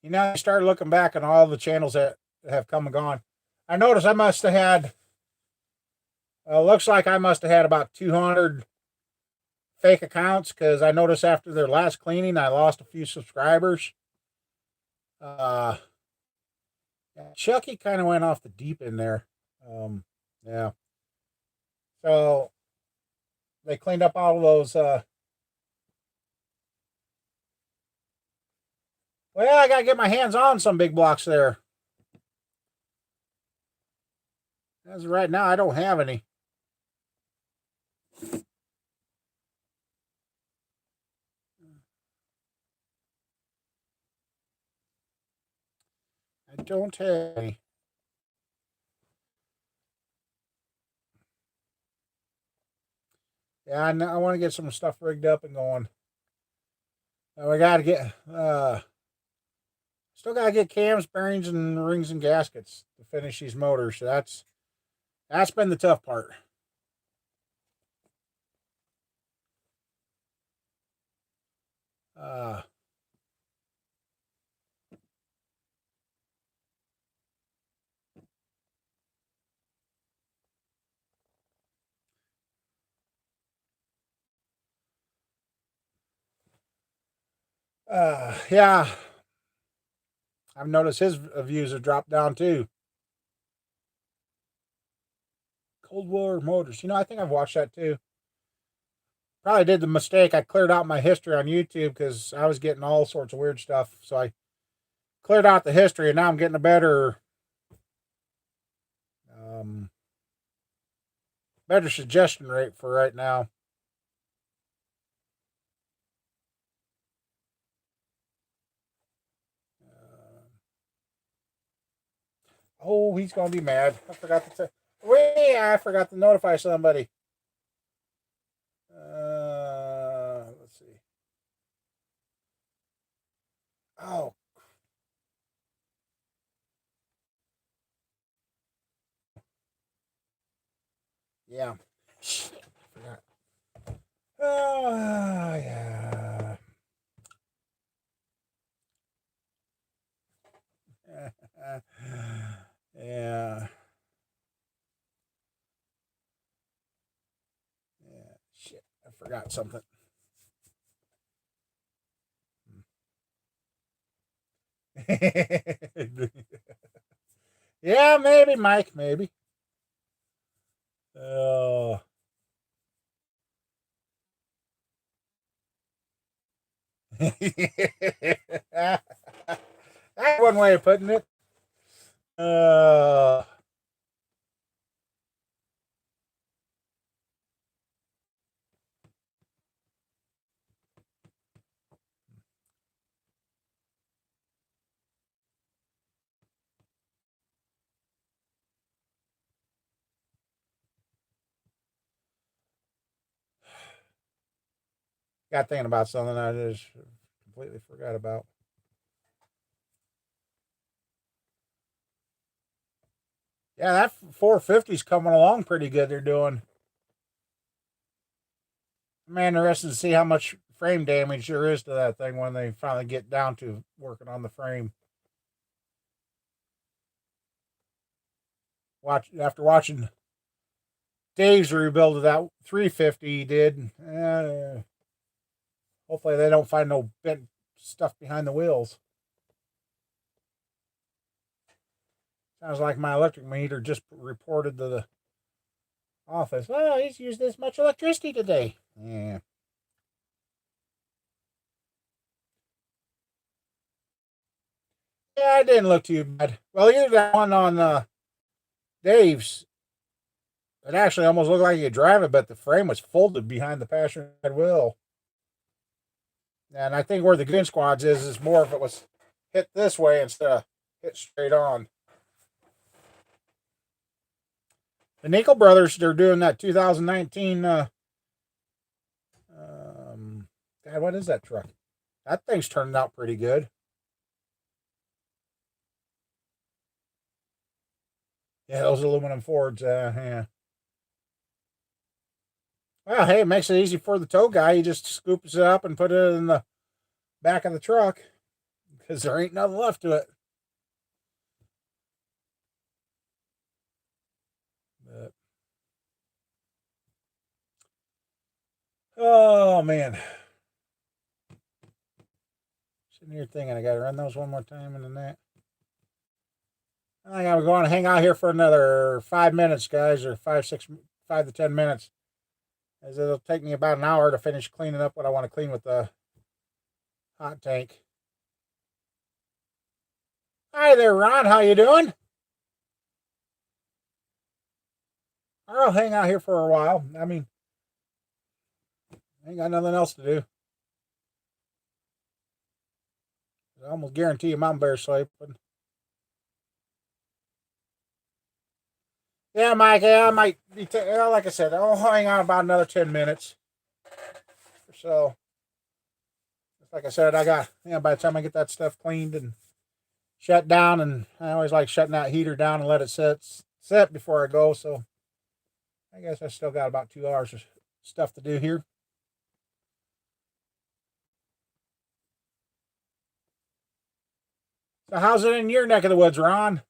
You know, I started looking back on all the channels that have come and gone. I noticed I must have had, looks like I must have had about 200 fake accounts because I noticed after their last cleaning, I lost a few subscribers. Uh, Chucky kind of went off the deep end there. Yeah. So they cleaned up all of those. Well, I got to get my hands on some big blocks there. As of right now, I don't have any. I don't have any. Yeah, I want to get some stuff rigged up and going. We got to get, still got to get cams, bearings, and rings and gaskets to finish these motors. So that's been the tough part. Uh, yeah, I've noticed his views have dropped down too. Cold War Motors. You know, I think I've watched that too. Probably did the mistake. I cleared out my history on YouTube because I was getting all sorts of weird stuff. So I cleared out the history, and now I'm getting a um, better suggestion rate for right now. Oh, he's gonna be mad. I forgot to. Wait, I forgot to notify somebody. Let's see. Oh, yeah. Shit, I forgot. Oh, yeah. Yeah. Yeah. Shit, I forgot something. Yeah, maybe, Mike, maybe. Oh. That's one way of putting it. Uh, got thinking about something I just completely forgot about. Yeah, that 450's coming along pretty good. They're doing. I'm interested to see how much frame damage there is to that thing when they finally get down to working on the frame. After watching Dave's rebuild of that 350 he did. Hopefully they don't find no bent stuff behind the wheels. Sounds like my electric meter just reported the office. Well, he's used this much electricity today. Yeah. Yeah, it didn't look too bad. Well, either that one on Dave's, it actually almost looked like you could drive it, but the frame was folded behind the passenger side wheel. And I think where the Goon Squad's is more if it was hit this way instead of hit straight on. The Nickel Brothers, they're doing that 2019. God, what is that truck? That thing's turning out pretty good. Yeah, those aluminum Fords. Yeah. Well, hey, it makes it easy for the tow guy. He just scoops it up and put it in the back of the truck because there ain't nothing left to it. But, oh man, sitting here thinking I got to run those one more time and then that. I think I'm going to hang out here for another 5 minutes, guys, or 5 to 10 minutes, as it'll take me about an hour to finish cleaning up what I want to clean with the hot tank. Hi there, Ron. How you doing? I'll hang out here for a while. I mean, I ain't got nothing else to do. I almost guarantee you Mountain Bear sleeping. Yeah, Mike, yeah, I might be, like I said, I'll hang on about another 10 minutes or so. Like I said, I got, by the time I get that stuff cleaned and shut down, and I always like shutting that heater down and let it set before I go, so I guess I still got about 2 hours of stuff to do here. So how's it in your neck of the woods, Ron?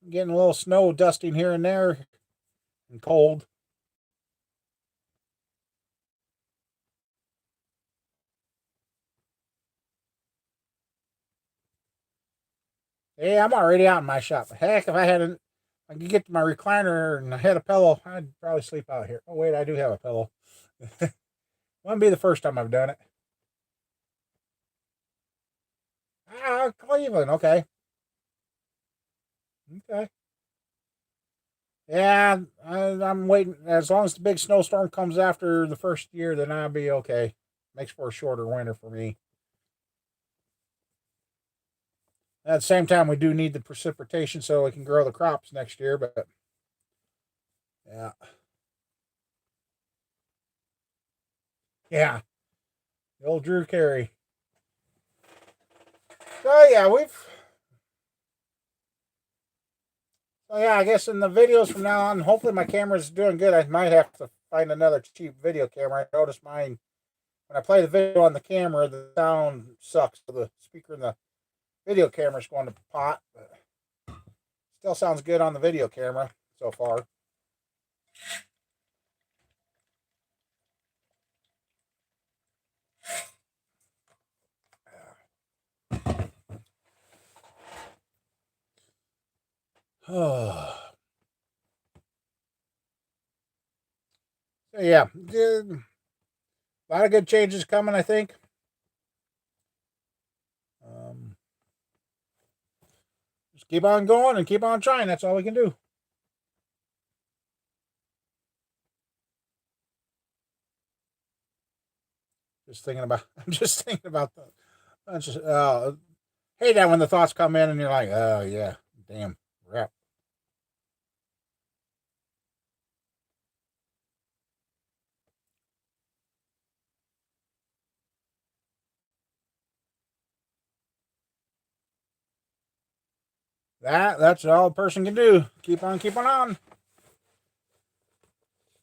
Getting a little snow dusting here and there and cold. Hey, I'm already out in my shop. Heck, if I could get to my recliner and I had a pillow, I'd probably sleep out here. Oh, wait, I do have a pillow. Wouldn't be the first time I've done it. Ah, Cleveland, okay. Okay. Yeah, I'm waiting. As long as the big snowstorm comes after the first year, then I'll be okay. Makes for a shorter winter for me. At the same time, we do need the precipitation so we can grow the crops next year. But yeah, yeah, the old Drew Carey. So yeah, I guess in the videos from now on, hopefully my camera's doing good. I might have to find another cheap video camera. I noticed mine when I play the video on the camera, the sound sucks. So the speaker in the video camera is going to pot, but still sounds good on the video camera so far. So yeah, a lot of good changes coming, I think. Just keep on going and keep on trying. That's all we can do. Just thinking about. I'm just thinking about the. I just hate that when the thoughts come in and you're like, oh yeah, damn, crap. That's all a person can do. Keep on keeping on.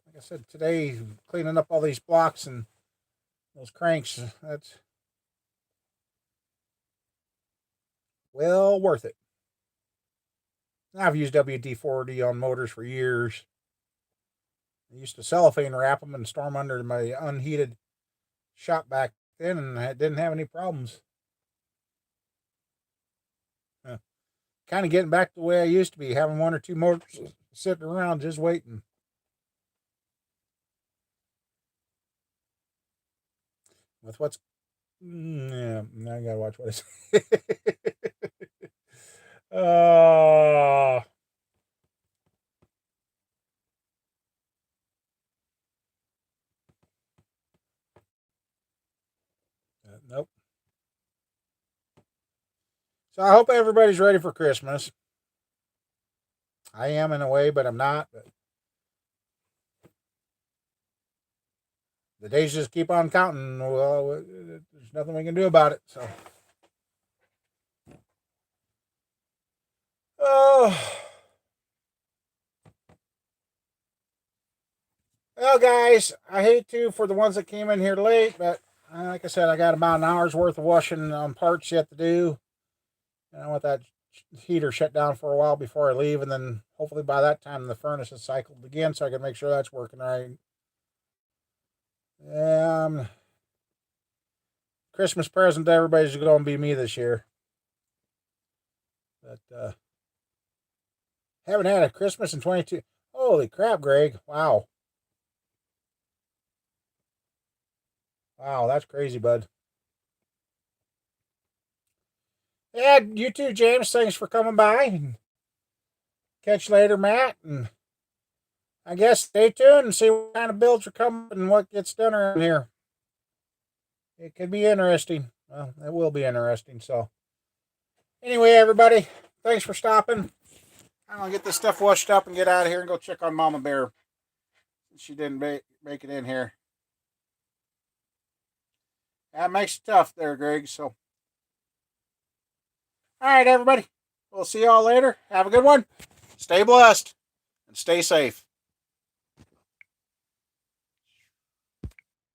Like I said today, cleaning up all these blocks and those cranks. That's well worth it. I've used WD-40 on motors for years. I used to cellophane wrap them and store them under my unheated shop back then, and I didn't have any problems. Uh, kind of getting back to the way I used to be, having one or two motors sitting around just waiting. with what's yeah, now I gotta watch what it's nope. So I hope everybody's ready for Christmas. I am in a way, but I'm not. But the days just keep on counting. Well, there's nothing we can do about it. So, oh, well, guys, I hate to for the ones that came in here late, but like I said, I got about an hour's worth of washing parts yet to do. And I want that heater shut down for a while before I leave, and then hopefully by that time the furnace is cycled again, so I can make sure that's working right. Christmas present to everybody's going to be me this year. But haven't had a Christmas in 22. Holy crap, Greg! Wow, wow, that's crazy, bud. Yeah, you too, James. Thanks for coming by. Catch you later, Matt. And I guess stay tuned and see what kind of builds are coming and what gets done around here. It could be interesting. Well, it will be interesting. So, anyway, everybody, thanks for stopping. I'm gonna get this stuff washed up and get out of here and go check on Mama Bear. She didn't make it in here. That makes it tough there, Greg. So, all right, everybody. We'll see y'all later. Have a good one. Stay blessed and stay safe.